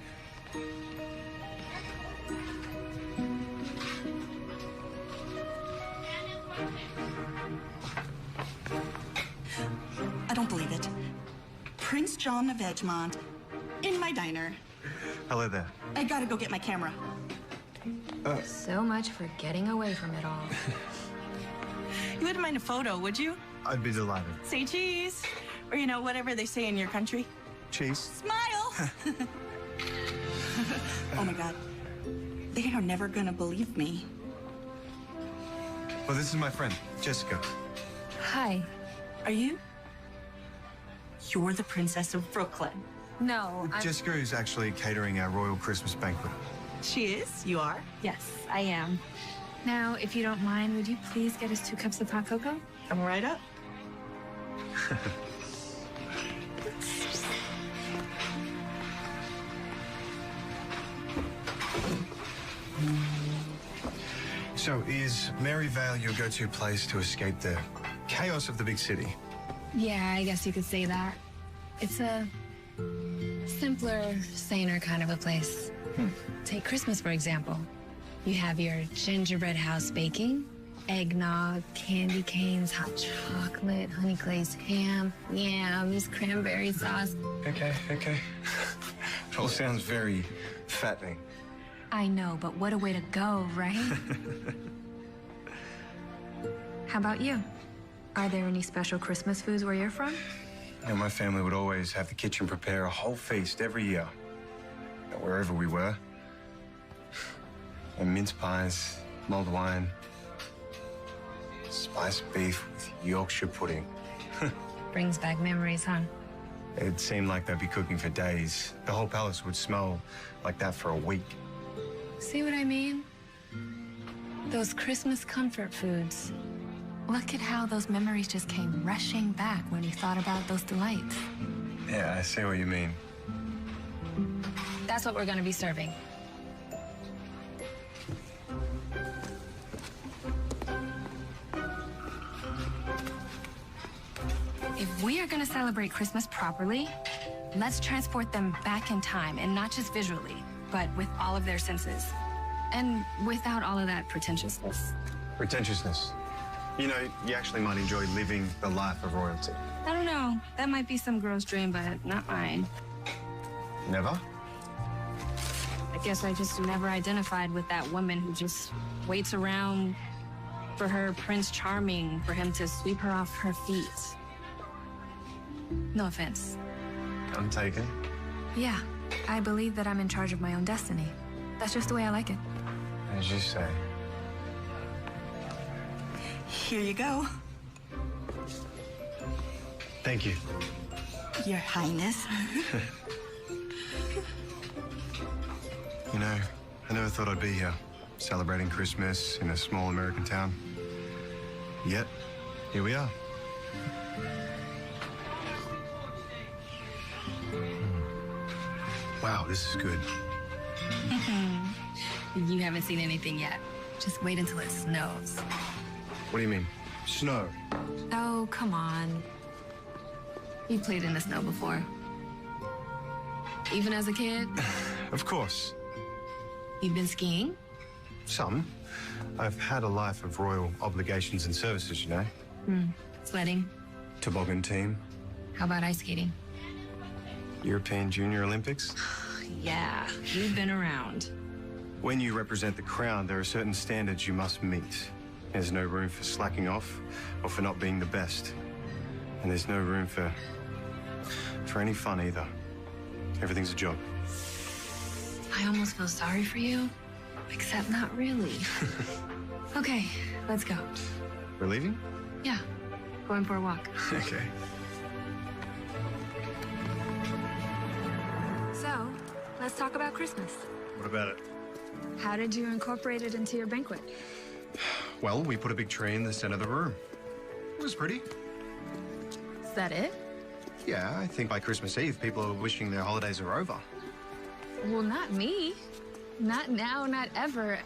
I don't believe it. Prince John of Edgemont in my diner. Hello there. I gotta go get my camera. So much for getting away from it all. You wouldn't mind a photo, would you? I'd be delighted. Say cheese. Or, you know, whatever they say in your country. Cheese. Smile! Oh my God. They are never gonna believe me. Well, this is my friend, Jessica. Hi. Are you? You're the Princess of Brooklyn. No, Jessica is actually catering our royal Christmas banquet. She is? You are? Yes, I am. Now, if you don't mind, would you please get us 2 cups of hot cocoa? Come right up. So, is Maryvale your go-to place to escape the chaos of the big city? Yeah, I guess you could say that. It's a simpler, saner kind of a place. Take Christmas, for example. You have your gingerbread house baking, eggnog, candy canes, hot chocolate, honey glazed ham, yams, cranberry sauce. Okay. It all sounds very fattening. I know, but what a way to go, right? How about you? Are there any special Christmas foods where you're from? You know, my family would always have the kitchen prepare a whole feast every year, wherever we were. And mince pies, mulled wine, spiced beef with Yorkshire pudding. Brings back memories, huh? It seemed like they'd be cooking for days. The whole palace would smell like that for a week. See what I mean? Those Christmas comfort foods. Look at how those memories just came rushing back when you thought about those delights. Yeah, I see what you mean. That's what we're gonna be serving. If we are gonna celebrate Christmas properly, let's transport them back in time, and not just visually, but with all of their senses. And without all of that pretentiousness. Pretentiousness. You know, you actually might enjoy living the life of royalty. I don't know. That might be some girl's dream, but not mine. Never? I guess I just never identified with that woman who just waits around for her Prince Charming for him to sweep her off her feet. No offense. I'm taken. Yeah, I believe that I'm in charge of my own destiny. That's just the way I like it. As you say. Here you go. Thank you. Your Highness. You know, I never thought I'd be here, celebrating Christmas in a small American town. Yet, here we are. Wow, this is good. You haven't seen anything yet. Just wait until it snows. What do you mean? Snow? Oh, come on. You played in the snow before. Even as a kid? Of course. You've been skiing? Some. I've had a life of royal obligations and services, you know. Sledding? Toboggan team, How about ice skating? European Junior Olympics. Yeah, you've been around. When you represent the crown, there are certain standards you must meet. There's no room for slacking off or for not being the best. And there's no room for any fun either. Everything's a job. I almost feel sorry for you, except not really. Okay, let's go. We're leaving? Yeah, going for a walk. Okay. So, let's talk about Christmas. What about it? How did you incorporate it into your banquet? Well, we put a big tree in the center of the room. It was pretty. Is that it? Yeah, I think by Christmas Eve, people are wishing their holidays are over. Well, not me. Not now, not ever.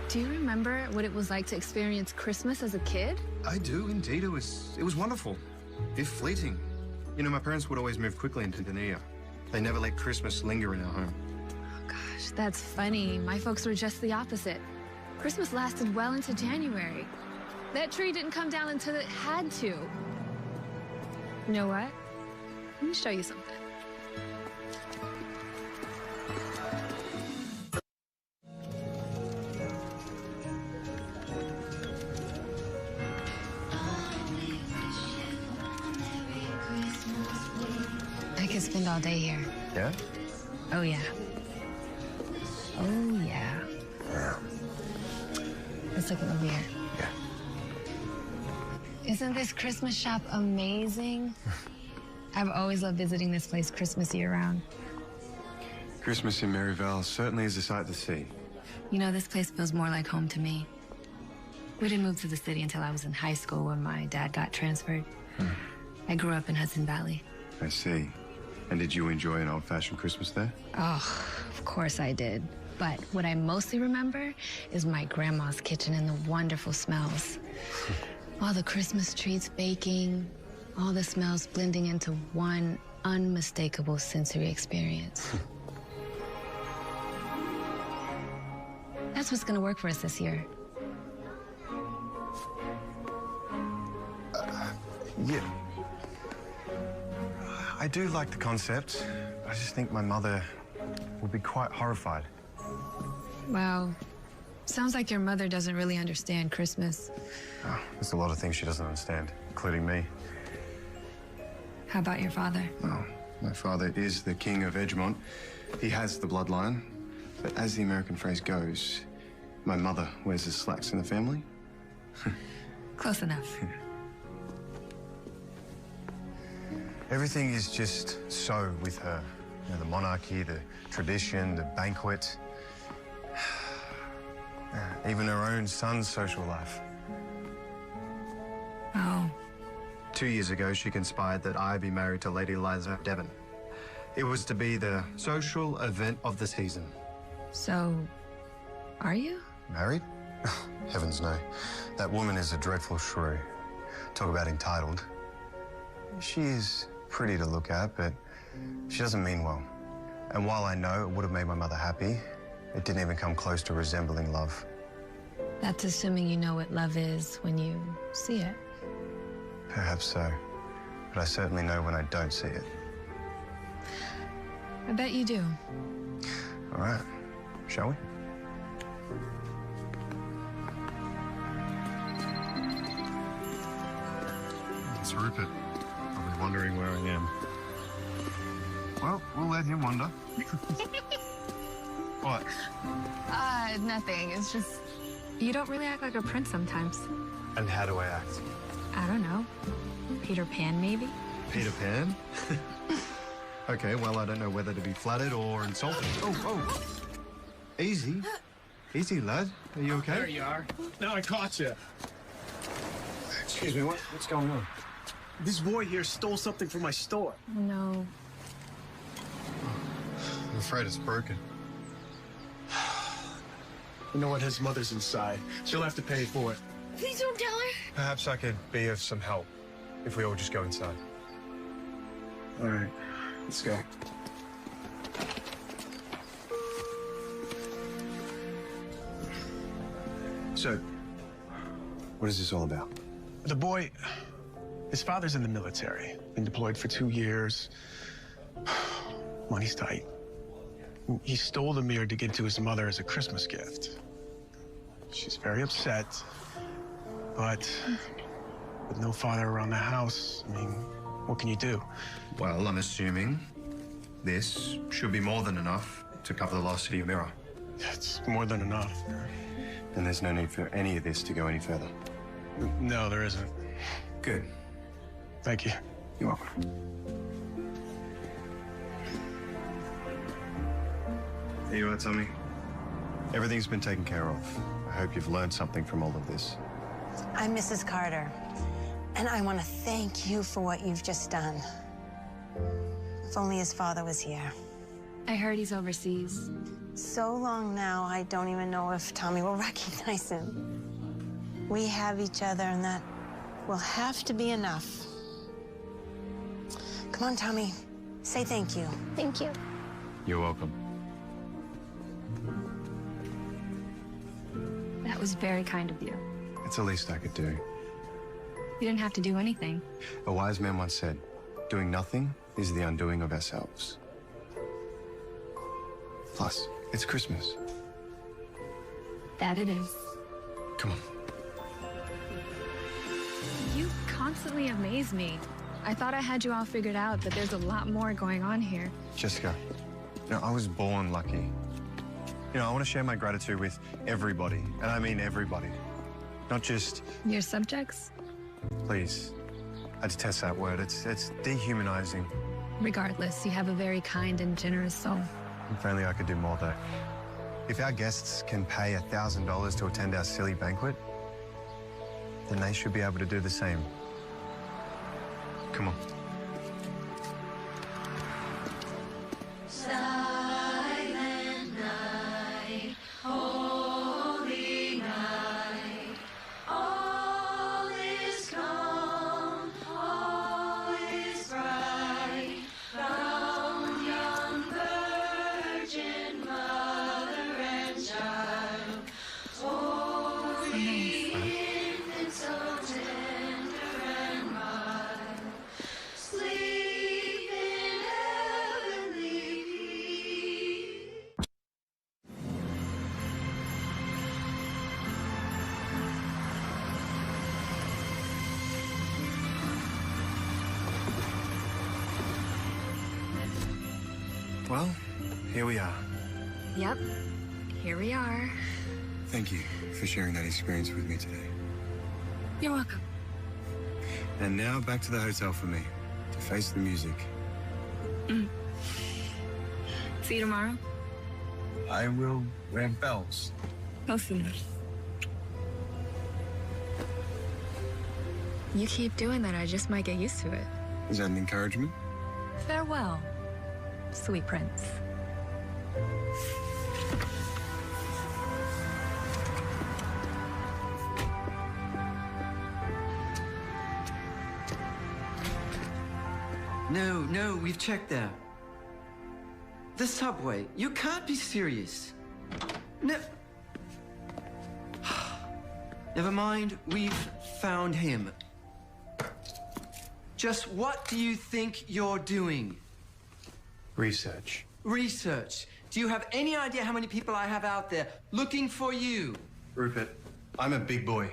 Do you remember what it was like to experience Christmas as a kid? I do, indeed. It was wonderful, if fleeting. You know, my parents would always move quickly into the new year. They never let Christmas linger in our home. Oh, gosh, that's funny. My folks were just the opposite. Christmas lasted well into January. That tree didn't come down until it had to. You know what? Let me show you something. I could spend all day here. Yeah? Oh, yeah. Oh, yeah. Yeah. Let's look over here. Yeah. Isn't this Christmas shop amazing? I've always loved visiting this place Christmas year-round. Christmas in Maryvale certainly is a sight to see. You know, this place feels more like home to me. We didn't move to the city until I was in high school when my dad got transferred. I grew up in Hudson Valley. I see. And did you enjoy an old-fashioned Christmas there? Oh, of course I did. But what I mostly remember is my grandma's kitchen and the wonderful smells. All the Christmas trees baking, all the smells blending into one unmistakable sensory experience. That's what's gonna work for us this year. Yeah. I do like the concept. I just think my mother would be quite horrified. Wow. Sounds like your mother doesn't really understand Christmas. Oh, there's a lot of things she doesn't understand, including me. How about your father? Oh, my father is the king of Edgemont. He has the bloodline. But as the American phrase goes, my mother wears the slacks in the family. Close enough. Everything is just so with her. You know, the monarchy, the tradition, the banquet. Even her own son's social life. Oh. 2 years ago, she conspired that I be married to Lady Liza Devon. It was to be the social event of the season. So, are you? Married? Heavens no. That woman is a dreadful shrew. Talk about entitled. She is pretty to look at, but she doesn't mean well. And while I know it would have made my mother happy, it didn't even come close to resembling love. That's assuming you know what love is when you see it. Perhaps so. But I certainly know when I don't see it. I bet you do. All right. Shall we? It's Rupert. Probably wondering where I am. Well, we'll let him wonder. What? Nothing. It's just, you don't really act like a prince sometimes. And how do I act? I don't know. Peter Pan, maybe? Peter Pan? Okay, well, I don't know whether to be flattered or insulted. Oh. Easy. Easy, lad. Are you okay? There you are. Now I caught you. Excuse me, what's going on? This boy here stole something from my store. No. I'm afraid it's broken. You know what? His mother's inside. She'll have to pay for it. Please don't tell her. Perhaps I could be of some help if we all just go inside. All right, let's go. So, what is this all about? The boy, his father's in the military. Been deployed for 2 years. Money's tight. He stole the mirror to give to his mother as a Christmas gift. She's very upset, but with no father around the house, I mean, what can you do? Well, I'm assuming this should be more than enough to cover the loss of your mirror. It's more than enough. And there's no need for any of this to go any further. No, there isn't. Good. Thank you. You're welcome. Here you are, Tommy. Everything's been taken care of. I hope you've learned something from all of this. I'm Mrs. Carter, and I want to thank you for what you've just done. If only his father was here. I heard he's overseas. So long now, I don't even know if Tommy will recognize him. We have each other, and that will have to be enough. Come on, Tommy. Say thank you. Thank you. You're welcome. That was very kind of you. It's the least I could do. You didn't have to do anything. A wise man once said, doing nothing is the undoing of ourselves. Plus, it's Christmas. That it is. Come on. You constantly amaze me. I thought I had you all figured out, but there's a lot more going on here. Jessica, I was born lucky. I want to share my gratitude with everybody, and I mean everybody. Not just... Your subjects? Please. I detest that word. It's dehumanizing. Regardless, you have a very kind and generous soul. If only I could do more, though. If our guests can pay $1,000 to attend our silly banquet, then they should be able to do the same. Come on. Silent night, holy night, all is calm, all is bright, round young virgin mother and child, holy infant so tender and mild, sleep in heavenly peace. Well, here we are. Yep, here we are. Thank you for sharing that experience with me today. You're welcome. And now back to the hotel for me, to face the music. See you tomorrow. I will wear bells. Close enough. You keep doing that, I just might get used to it. Is that an encouragement? Farewell, sweet prince. No, we've checked that. The subway. You can't be serious. No. Never mind, we've found him. Just what do you think you're doing? Research. Research. Do you have any idea how many people I have out there looking for you? Rupert, I'm a big boy.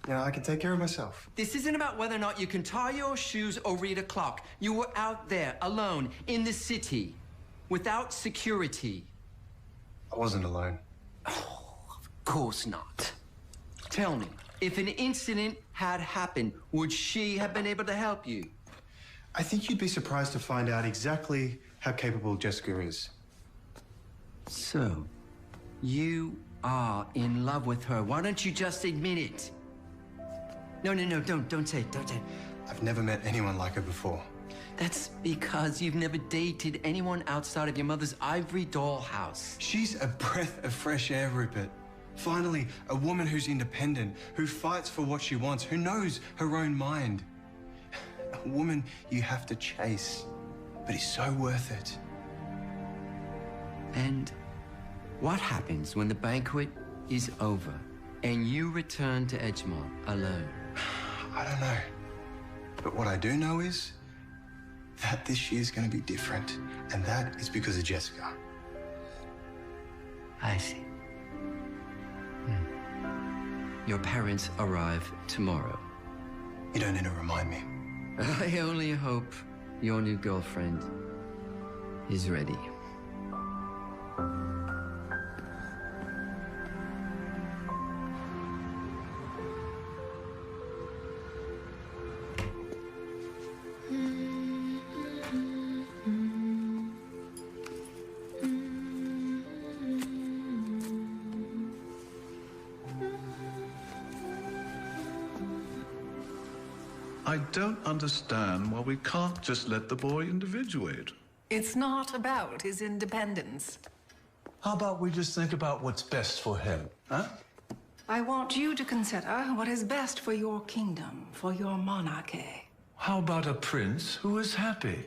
I can take care of myself. This isn't about whether or not you can tie your shoes or read a clock. You were out there, alone, in the city, without security. I wasn't alone. Oh, of course not. Tell me, If an incident had happened, would she have been able to help you? I think you'd be surprised to find out exactly how capable Jessica is. So, you are in love with her. Why don't you just admit it? No, don't say it, don't say it. I've never met anyone like her before. That's because you've never dated anyone outside of your mother's ivory dollhouse. She's a breath of fresh air, Rupert. Finally, a woman who's independent, who fights for what she wants, who knows her own mind. A woman you have to chase, but is so worth it. And what happens when the banquet is over and you return to Edgemont alone? I don't know. But what I do know is that this year's going to be different, and that is because of Jessica. I see. Your parents arrive tomorrow. You don't need to remind me. I only hope your new girlfriend is ready. I don't understand why we can't just let the boy individuate. It's not about his independence. How about we just think about what's best for him, huh? I want you to consider what is best for your kingdom, for your monarchy. How about a prince who is happy?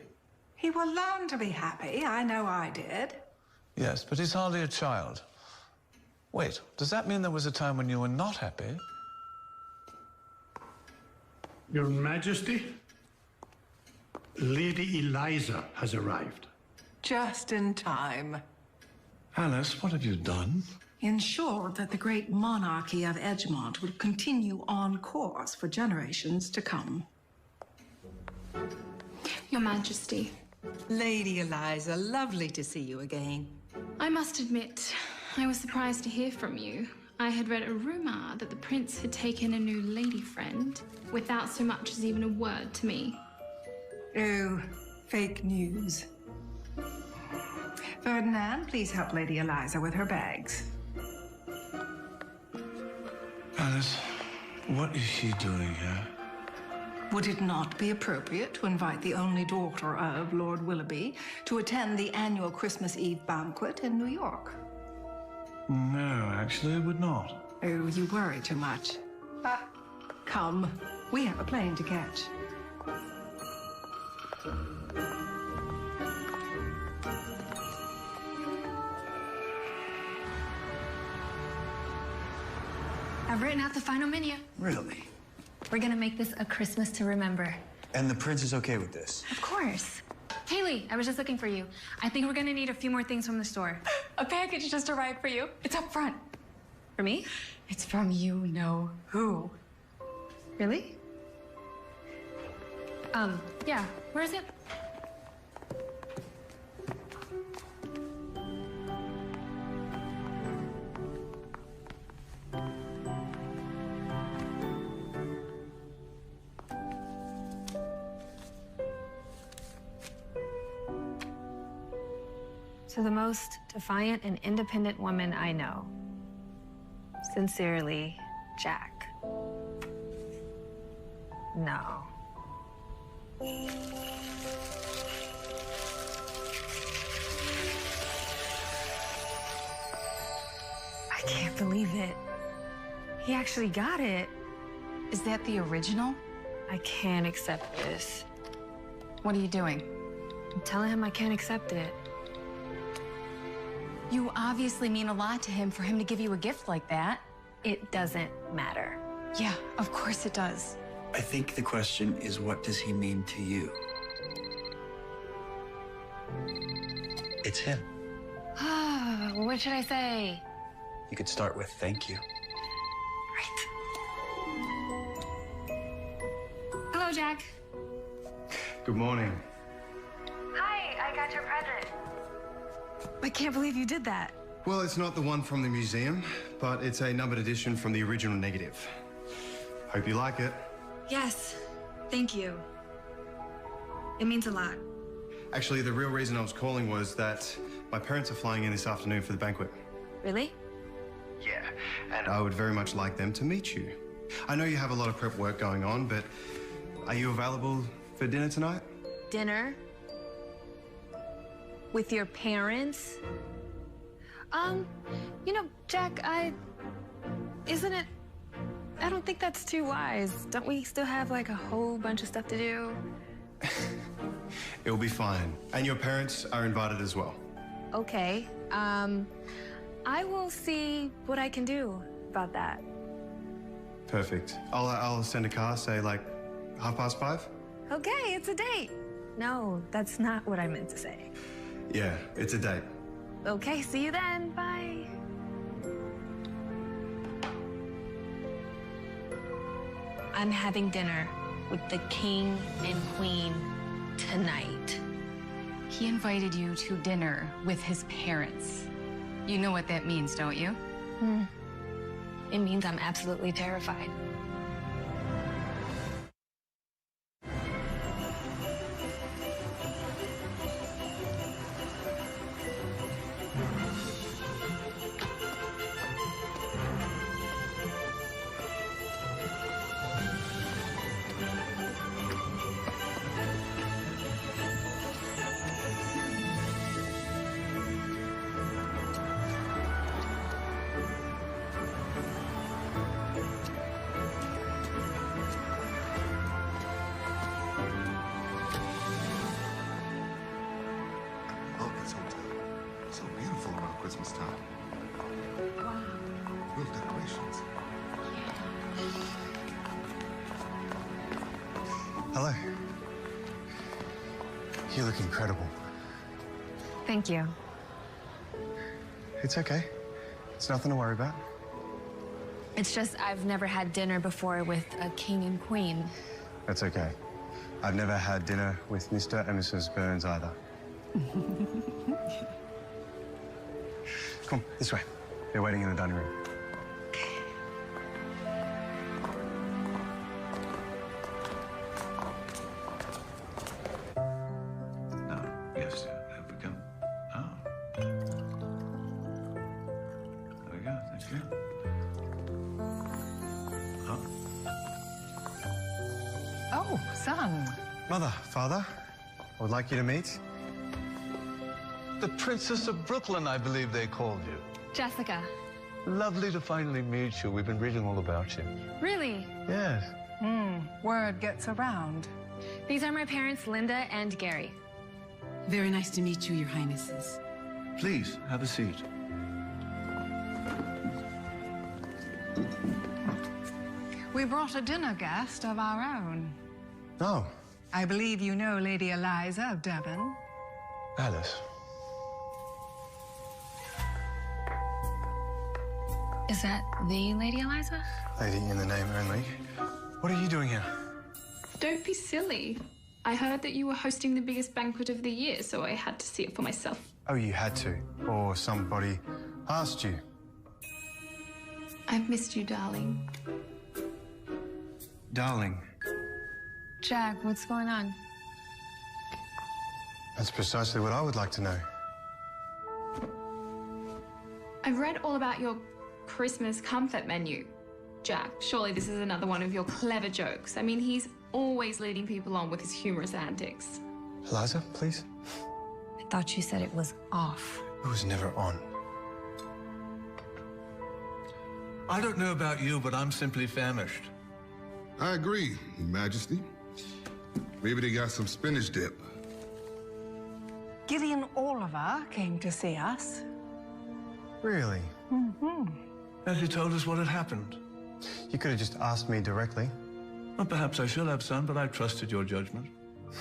He will learn to be happy. I know I did. Yes, but he's hardly a child. Wait, does that mean there was a time when you were not happy? Your Majesty, Lady Eliza has arrived. Just in time. Alice, what have you done? Ensure that the great monarchy of Edgemont will continue on course for generations to come. Your Majesty. Lady Eliza, lovely to see you again. I must admit, I was surprised to hear from you. I had read a rumor that the prince had taken a new lady friend without so much as even a word to me. Oh, fake news. Ferdinand, please help Lady Eliza with her bags. Alice, what is she doing here? Would it not be appropriate to invite the only daughter of Lord Willoughby to attend the annual Christmas Eve banquet in New York? No, actually, it would not. Oh, you worry too much. Come, we have a plane to catch. I've written out the final menu. Really? We're gonna make this a Christmas to remember. And the prince is okay with this? Of course. Haley, I was just looking for you. I think we're gonna need a few more things from the store. A package just arrived for you. It's up front. For me? It's from you know who. Really? Yeah. Where is it? To the most defiant and independent woman I know. Sincerely, Jack. No. I can't believe it. He actually got it. Is that the original? I can't accept this. What are you doing? I'm telling him I can't accept it. You obviously mean a lot to him for him to give you a gift like that. It doesn't matter. Yeah, of course it does. I think the question is, what does he mean to you? It's him. What should I say? You could start with thank you. Hello, Jack. Good morning. Hi, I got your present. I can't believe you did that. Well, it's not the one from the museum, but it's a numbered edition from the original negative. Hope you like it. Yes, thank you. It means a lot. Actually, the real reason I was calling was that my parents are flying in this afternoon for the banquet. Really? Yeah, and I would very much like them to meet you. I know you have a lot of prep work going on, but are you available for dinner tonight? Dinner? With your parents? You know, Jack, I don't think that's too wise. Don't we still have like a whole bunch of stuff to do? It'll be fine. And your parents are invited as well. Okay. I will see what I can do about that. Perfect. I'll send a car, say like 5:30? Okay, it's a date. No, that's not what I meant to say. Yeah, it's a date. Okay, see you then. Bye. I'm having dinner with the king and queen tonight. He invited you to dinner with his parents. You know what that means, don't you? It means I'm absolutely terrified. Look, it's so beautiful around Christmas time. Wow. Real decorations. Hello. You look incredible. Thank you. It's okay. It's nothing to worry about. It's just I've never had dinner before with a king and queen. That's okay. I've never had dinner with Mr. and Mrs. Burns either. Come, this way. They're waiting in the dining room. No, yes, have we come? Oh. There we go, thank you. Oh. Oh, son. Mother, father, I would like you to meet. The Princess of Brooklyn, I believe they called you. Jessica. Lovely to finally meet you. We've been reading all about you. Really? Yes. Word gets around. These are my parents, Linda and Gary. Very nice to meet you, Your Highnesses. Please, have a seat. We brought a dinner guest of our own. Oh. I believe you know Lady Eliza of Devon. Alice. Is that the Lady Eliza? Lady in the name only. What are you doing here? Don't be silly. I heard that you were hosting the biggest banquet of the year, so I had to see it for myself. Oh, you had to. Or somebody asked you. I've missed you, darling. Darling. Jack, what's going on? That's precisely what I would like to know. I've read all about your Christmas comfort menu. Jack, surely this is another one of your clever jokes. I mean, he's always leading people on with his humorous antics. Eliza, please. I thought you said it was off. It was never on. I don't know about you, but I'm simply famished. I agree, Your Majesty. Maybe they got some spinach dip. Gideon Oliver came to see us. Really? Has he told us what had happened? You could have just asked me directly. Well, perhaps I should have, son, but I trusted your judgment.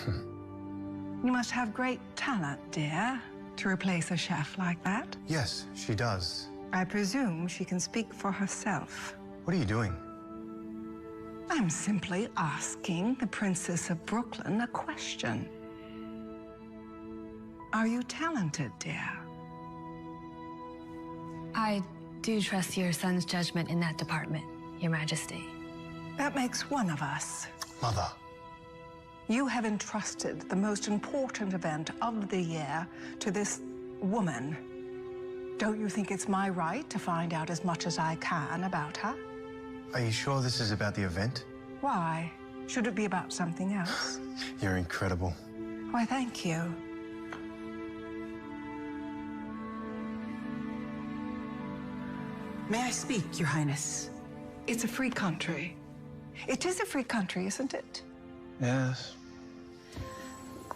You must have great talent, dear, to replace a chef like that. Yes, she does. I presume she can speak for herself. What are you doing? I'm simply asking the Princess of Brooklyn a question. Are you talented, dear? I do trust your son's judgment in that department, Your Majesty. That makes one of us. Mother. You have entrusted the most important event of the year to this woman. Don't you think it's my right to find out as much as I can about her? Are you sure this is about the event? Why? Should it be about something else? You're incredible. Why, thank you. May I speak, Your Highness? It's a free country. It is a free country, isn't it? Yes.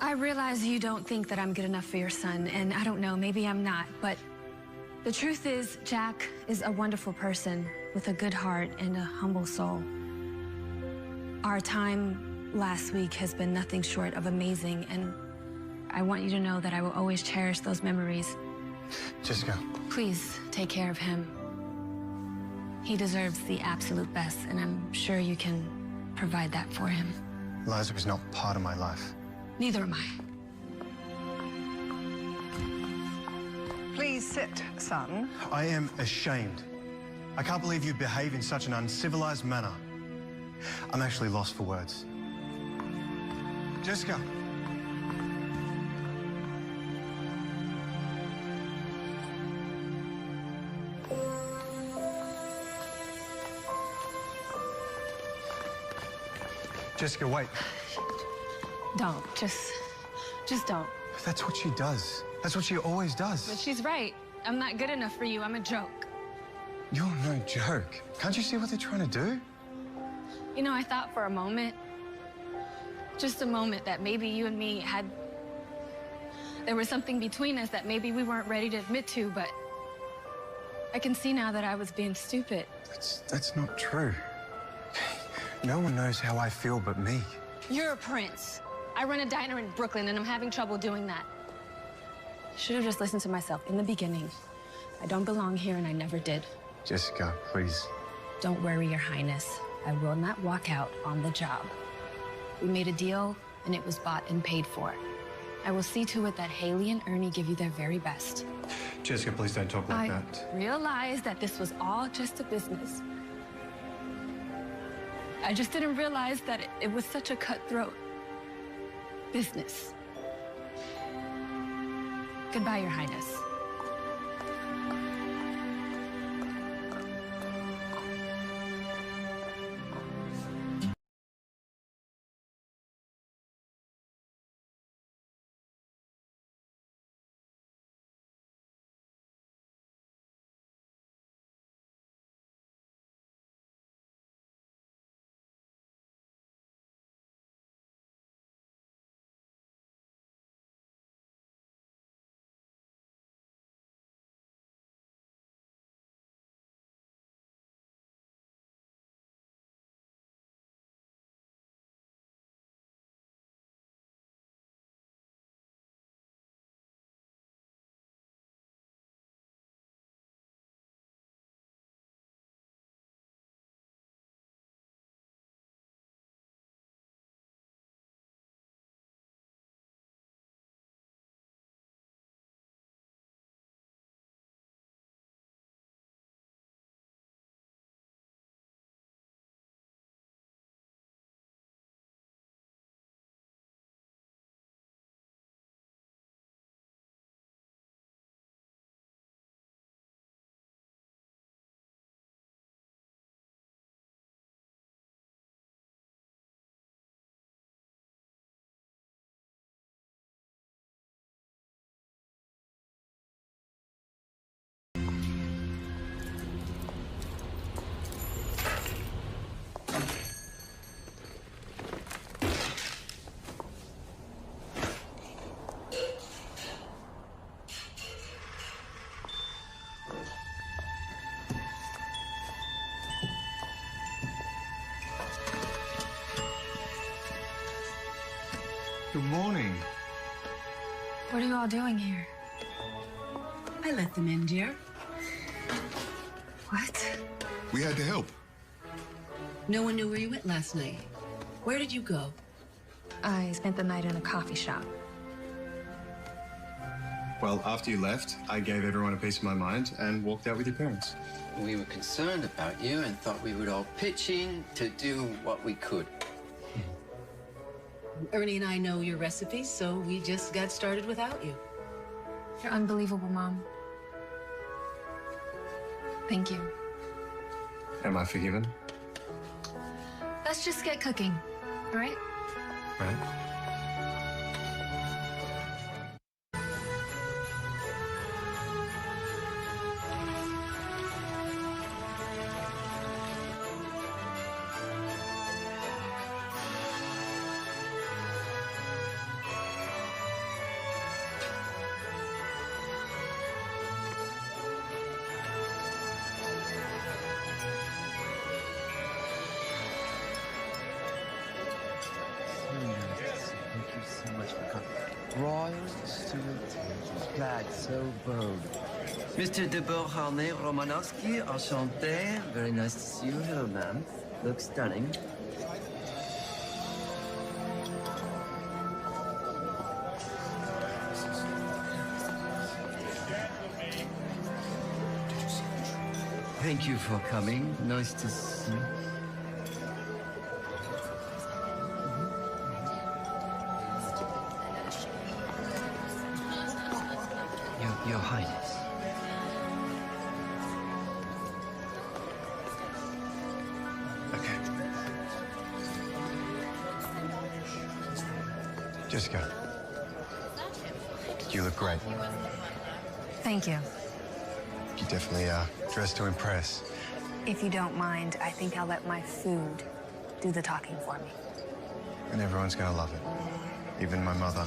I realize you don't think that I'm good enough for your son, and I don't know, maybe I'm not, but the truth is, Jack is a wonderful person with a good heart and a humble soul. Our time last week has been nothing short of amazing, and I want you to know that I will always cherish those memories. Jessica. Please take care of him. He deserves the absolute best, and I'm sure you can provide that for him. Liza was not part of my life. Neither am I. Please sit, son. I am ashamed. I can't believe you behave in such an uncivilized manner. I'm actually lost for words. Jessica. Jessica, wait. Don't. Just don't. That's what she does. That's what she always does. But she's right. I'm not good enough for you. I'm a joke. You're no joke. Can't you see what they're trying to do? You know, I thought for a moment, just a moment, that maybe you and me there was something between us that maybe we weren't ready to admit to, but I can see now that I was being stupid. That's not true. No one knows how I feel but me. You're a prince. I run a diner in Brooklyn, and I'm having trouble doing that. Should have just listened to myself in the beginning. I don't belong here, and I never did. Jessica, please. Don't worry, Your Highness. I will not walk out on the job. We made a deal, and it was bought and paid for. I will see to it that Haley and Ernie give you their very best. Jessica, please don't talk like that. I realized that this was all just a business. I just didn't realize that it was such a cutthroat business. Goodbye, Your Highness. Good morning. What are you all doing here? I let them in, dear. What? We had to help. No one knew where you went last night. Where did you go? I spent the night in a coffee shop. Well, after you left, I gave everyone a piece of my mind and walked out with your parents. We were concerned about you and thought we would all pitch in to do what we could. Ernie and I know your recipes, so we just got started without you. You're unbelievable, Mom. Thank you. Am I forgiven? Let's just get cooking, all right? Right. Thank you so much for coming. Royal Stuart glad, so bold. Mr. de Beauharnais Romanowski, enchanté. Very nice to see you. Hello, ma'am. Looks stunning. Thank you for coming. Nice to see you. Your Highness. Okay. Jessica, you look great. Thank you. You definitely dressed to impress. If you don't mind, I think I'll let my food do the talking for me. And everyone's gonna love it. Even my mother.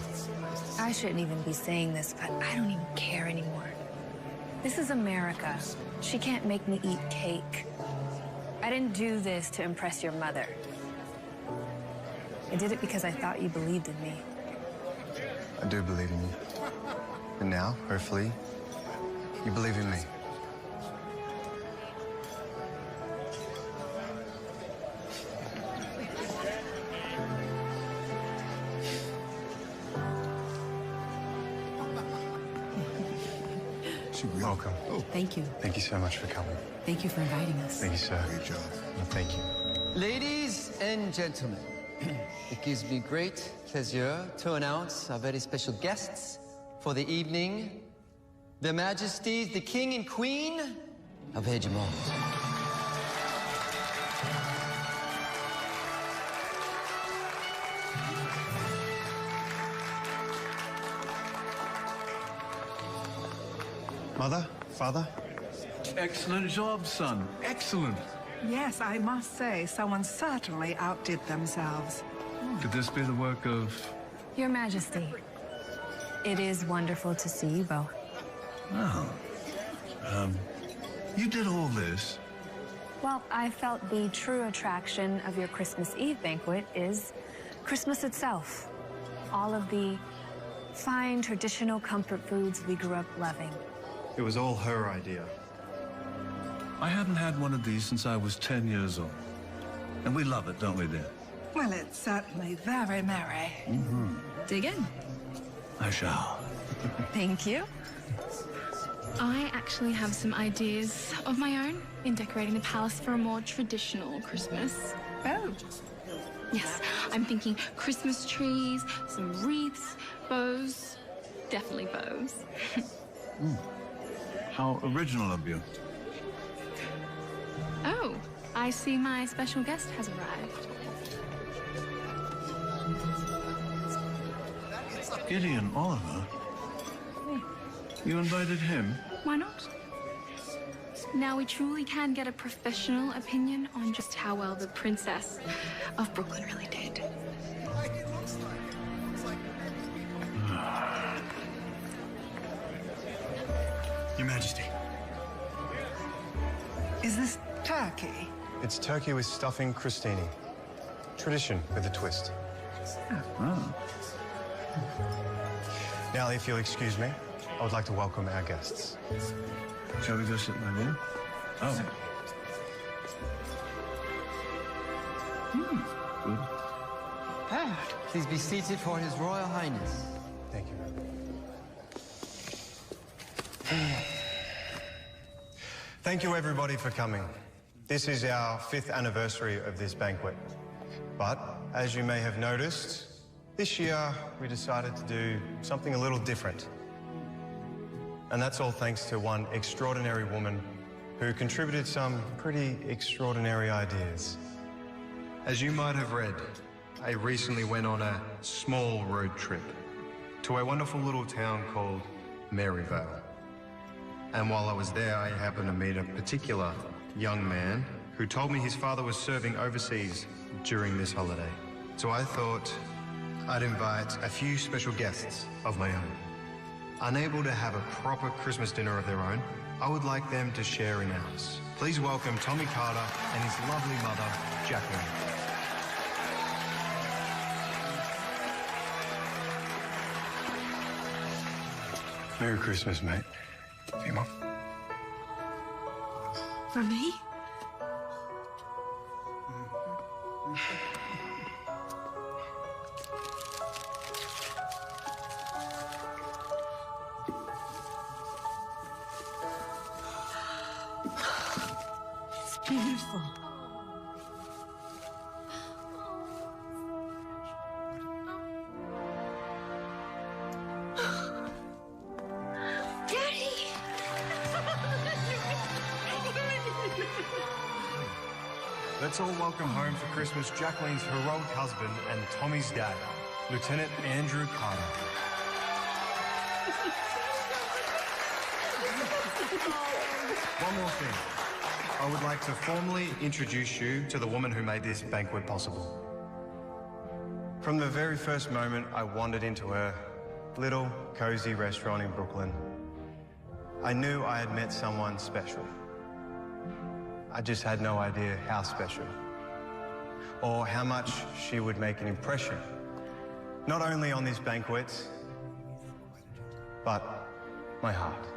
I shouldn't even be saying this, but I don't even care anymore. This is America. She can't make me eat cake. I didn't do this to impress your mother. I did it because I thought you believed in me. I do believe in you. And now, hopefully, you believe in me. Welcome. Thank you. Thank you so much for coming. Thank you for inviting us. Thank you, sir. Great job. Thank you. Ladies and gentlemen, it gives me great pleasure to announce our very special guests for the evening, Their Majesties, the King and Queen of Vegemont. Mother? Father? Excellent job, son. Excellent. Yes, I must say, someone certainly outdid themselves. Could this be the work of... Your Majesty, it is wonderful to see you both. Oh. You did all this? Well, I felt the true attraction of your Christmas Eve banquet is Christmas itself. All of the fine traditional comfort foods we grew up loving. It was all her idea. I hadn't had one of these since I was 10 years old. And we love it, don't we, dear? Well, it's certainly very merry. Mm-hmm. Dig in. I shall. Thank you. I actually have some ideas of my own in decorating the palace for a more traditional Christmas. Oh. Yes, I'm thinking Christmas trees, some wreaths, bows. Definitely bows. How original of you. Oh, I see my special guest has arrived. Gideon Oliver? You invited him? Why not? Now we truly can get a professional opinion on just how well the Princess of Brooklyn really did. Your Majesty. Is this turkey? It's turkey with stuffing crostini. Tradition with a twist. Oh. Now, if you'll excuse me, I would like to welcome our guests. Shall we go sit, my dear? Oh. Good. Please be seated for His Royal Highness. Thank you. Thank you, everybody, for coming. This is our 5th anniversary of this banquet. But, as you may have noticed, this year we decided to do something a little different. And that's all thanks to one extraordinary woman who contributed some pretty extraordinary ideas. As you might have read, I recently went on a small road trip to a wonderful little town called Maryvale. And while I was there, I happened to meet a particular young man who told me his father was serving overseas during this holiday. So I thought I'd invite a few special guests of my own. Unable to have a proper Christmas dinner of their own, I would like them to share in ours. Please welcome Tommy Carter and his lovely mother, Jacqueline. Merry Christmas, mate. For you, Mom. For me? It's beautiful. Let's all welcome home for Christmas Jacqueline's heroic husband and Tommy's dad, Lieutenant Andrew Carter. One more thing. I would like to formally introduce you to the woman who made this banquet possible. From the very first moment I wandered into her little, cozy restaurant in Brooklyn, I knew I had met someone special. I just had no idea how special, or how much she would make an impression, not only on this banquet, but my heart.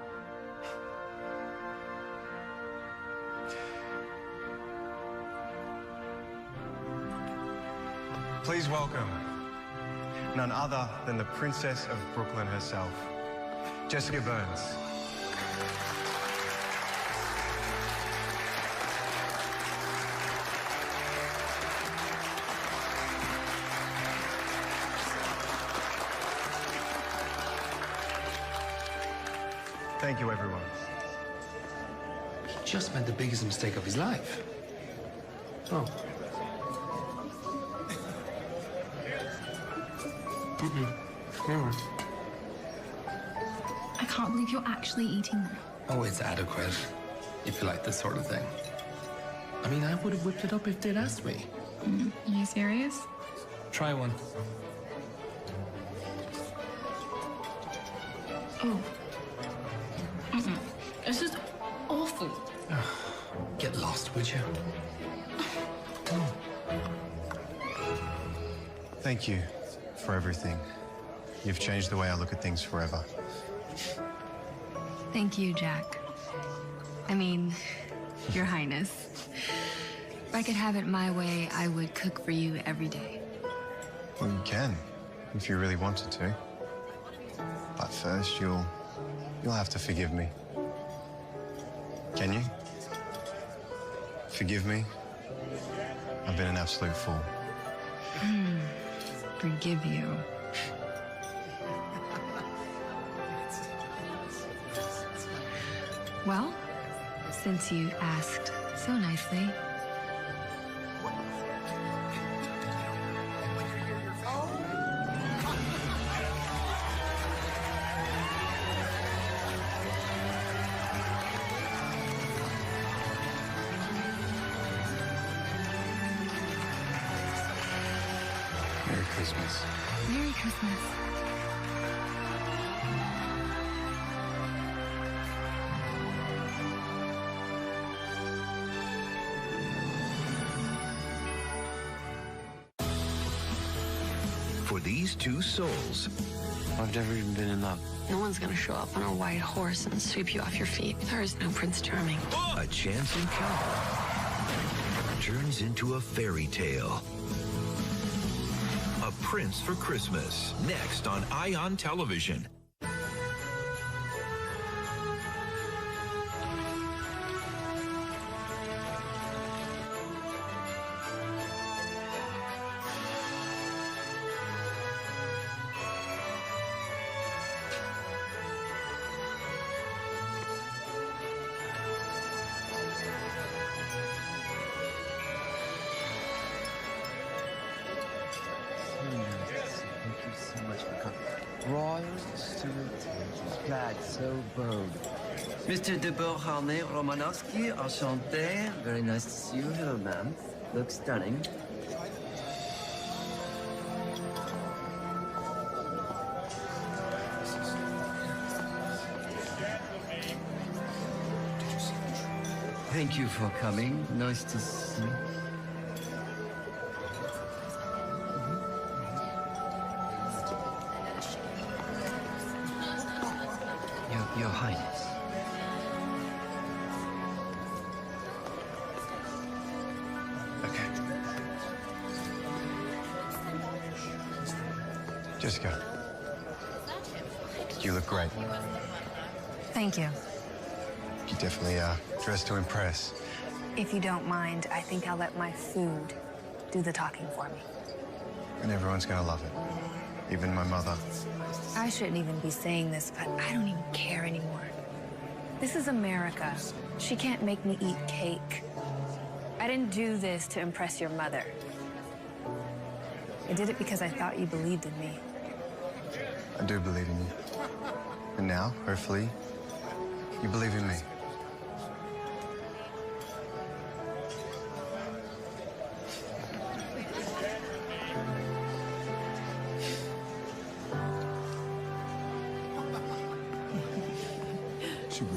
Please welcome none other than the Princess of Brooklyn herself, Jessica Burns. Thank you, everyone. He just made the biggest mistake of his life. Oh. Never. I can't believe you're actually eating them. Oh, it's adequate, if you like this sort of thing. I mean, I would have whipped it up if they'd asked me. Are you serious? Try one. Oh. This is awful. Get lost, would you? Thank you for everything. You've changed the way I look at things forever. Thank you, Jack. I mean, Your Highness. If I could have it my way, I would cook for you every day. Well, you can, if you really wanted to. But first, you'll have to forgive me. Can you? Forgive me? I've been an absolute fool. Forgive you. Well, since you asked so nicely. Merry Christmas. Merry Christmas. For these two souls, I've never even been in love. No one's gonna show up on a white horse and sweep you off your feet. There is no Prince Charming. a chance encounter turns into a fairy tale. A Prince for Christmas, next on ION Television. plaid, so bold. Mr. de Beauharnais Romanowski, enchanté. Very nice to see you. Hello, ma'am. Looks stunning. Thank you for coming. Nice to see you. Your Highness. Okay. Jessica, you look great. Thank you. You definitely are dressed to impress. If you don't mind, I think I'll let my food do the talking for me. And everyone's gonna love it. Even my mother. I shouldn't even be saying this, but I don't even care anymore. This is America. She can't make me eat cake. I didn't do this to impress your mother. I did it because I thought you believed in me. I do believe in you. And now, hopefully, you believe in me.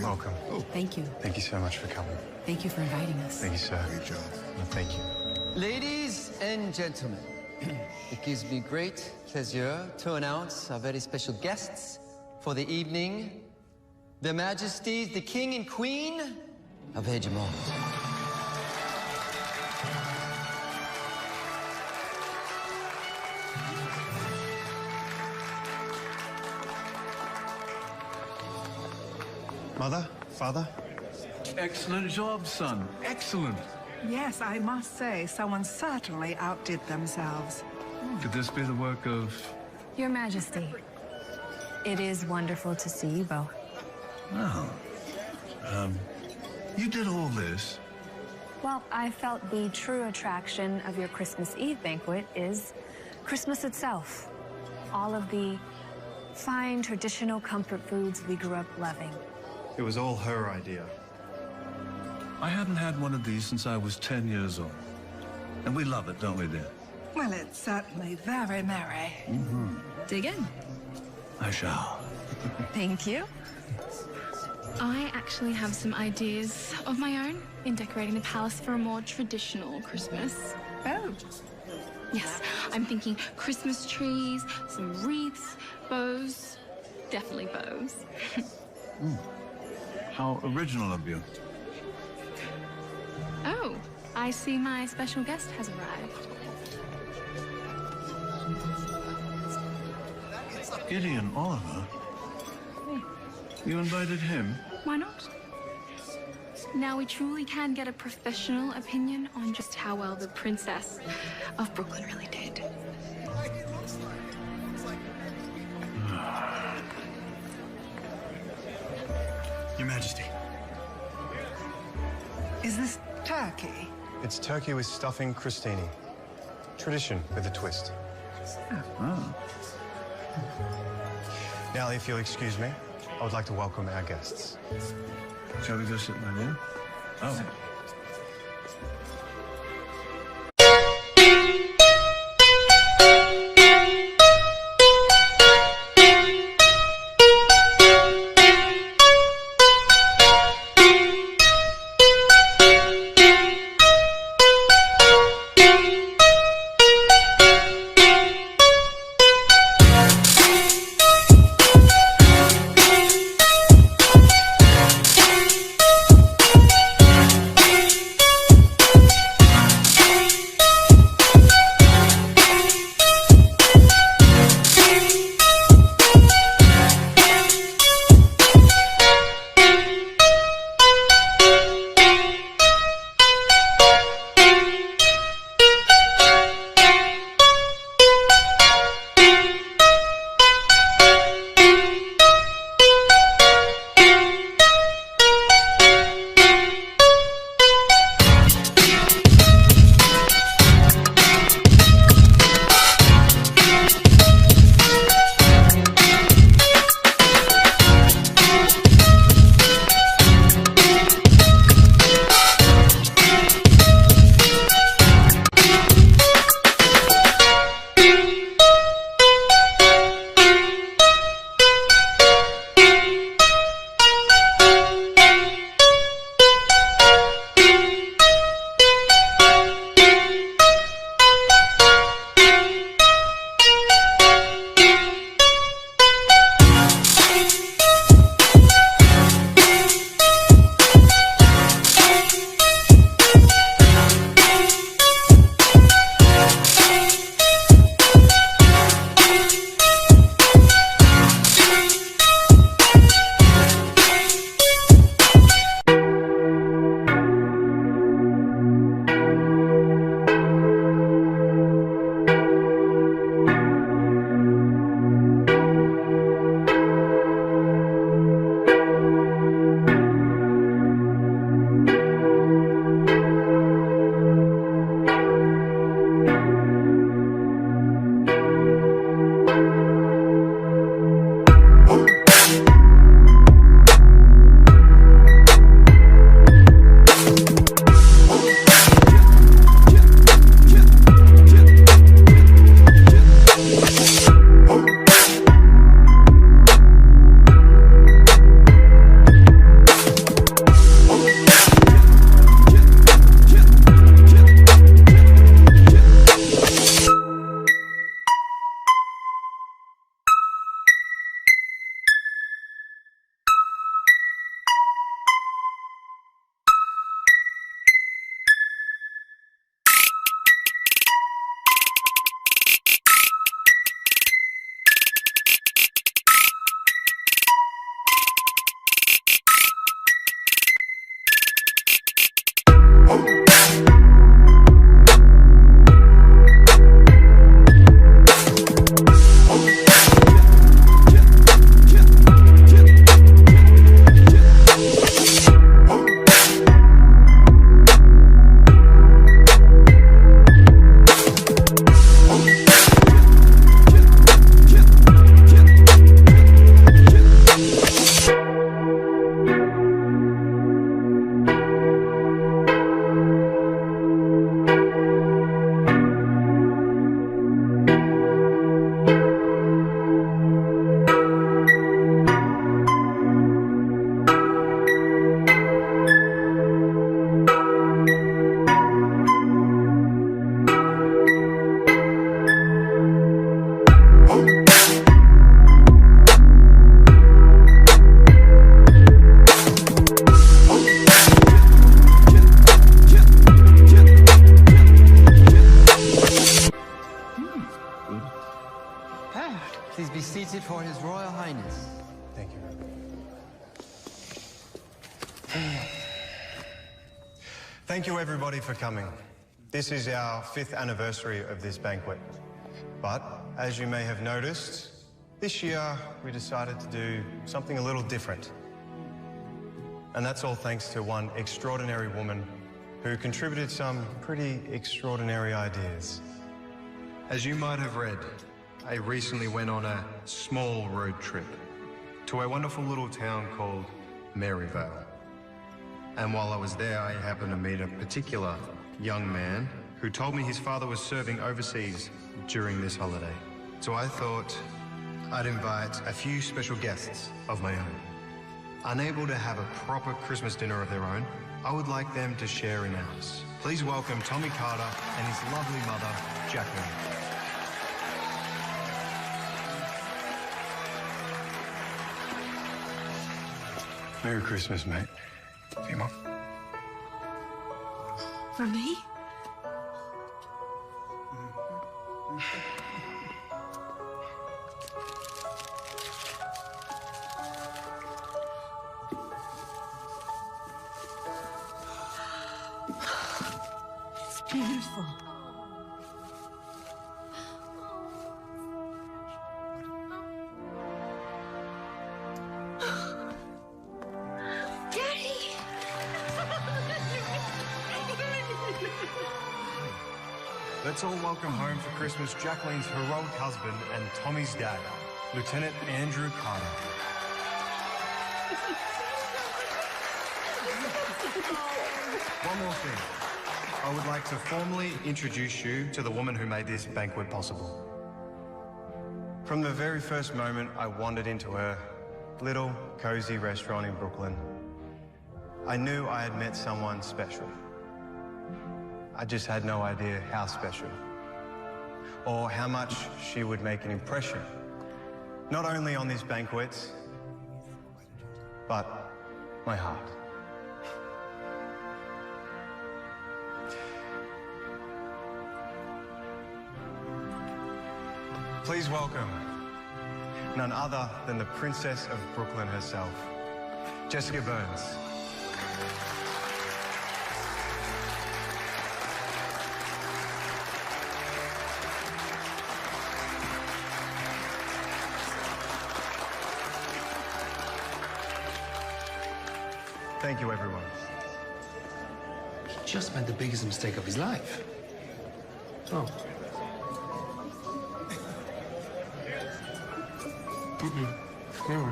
Welcome. Thank you. Thank you so much for coming. Thank you for inviting us. Thank you, sir. Great job. Thank you. Ladies and gentlemen, it gives me great pleasure to announce our very special guests for the evening, Their Majesties, the King and Queen of Vegemont. Mother? Father? Excellent job, son. Excellent. Yes, I must say, someone certainly outdid themselves. Could this be the work of... Your Majesty, it is wonderful to see you both. Oh. You did all this? Well, I felt the true attraction of your Christmas Eve banquet is Christmas itself. All of the fine, traditional comfort foods we grew up loving. It was all her idea. I hadn't had one of these since I was 10 years old. And we love it, don't we, dear? Well, it's certainly very merry. Dig in. I shall. Thank you. I actually have some ideas of my own in decorating the palace for a more traditional Christmas. Oh. Yes, I'm thinking Christmas trees, some wreaths, bows. Definitely bows. How original of you. Oh, I see my special guest has arrived. Gideon Oliver? You invited him? Why not? Now we truly can get a professional opinion on just how well the Princess of Brooklyn really did. Your Majesty. Is this turkey? It's turkey with stuffing crostini. Tradition with a twist. Oh. Now, if you'll excuse me, I would like to welcome our guests. Shall we go sit right here? Oh. Thank you, everybody, for coming. This is our 5th anniversary of this banquet. But, as you may have noticed, this year we decided to do something a little different. And that's all thanks to one extraordinary woman who contributed some pretty extraordinary ideas. As you might have read, I recently went on a small road trip to a wonderful little town called Maryvale. And while I was there, I happened to meet a particular young man who told me his father was serving overseas during this holiday. So I thought I'd invite a few special guests of my own. Unable to have a proper Christmas dinner of their own, I would like them to share in ours. Please welcome Tommy Carter and his lovely mother, Jacqueline. Merry Christmas, mate. See you, Mom. For me? It's beautiful. Let's all welcome home for Christmas Jacqueline's heroic husband and Tommy's dad, Lieutenant Andrew Carter. One more thing. I would like to formally introduce you to the woman who made this banquet possible. From the very first moment I wandered into her little, cozy restaurant in Brooklyn, I knew I had met someone special. I just had no idea how special, or how much she would make an impression, not only on these banquets, but my heart. Please welcome none other than the Princess of Brooklyn herself, Jessica Burns. Thank you, everyone. He just made the biggest mistake of his life. Oh. Never.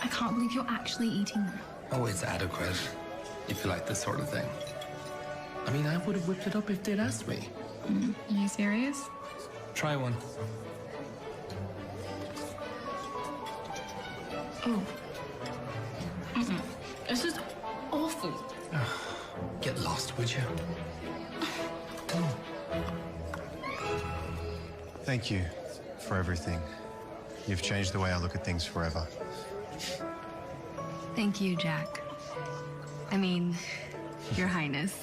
I can't believe you're actually eating them. Oh, it's adequate, if you like this sort of thing. I mean, I would have whipped it up if they'd asked me. Are you serious? Try one. Oh. This is awful. Get lost, would you? Thank you for everything. You've changed the way I look at things forever. Thank you, Jack. I mean, Your Highness.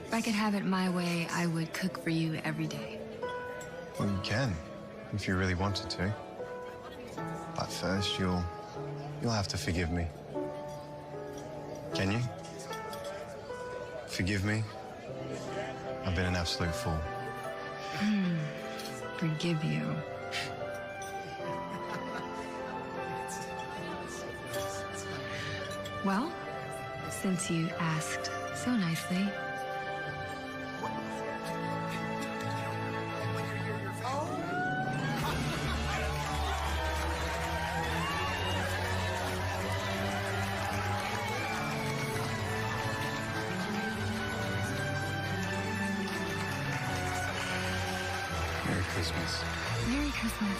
If I could have it my way, I would cook for you every day. Well, you can, if you really wanted to. But first, you'll have to forgive me. Can you? Forgive me? I've been an absolute fool. Forgive you. Well, since you asked so nicely. Merry Christmas. Merry Christmas.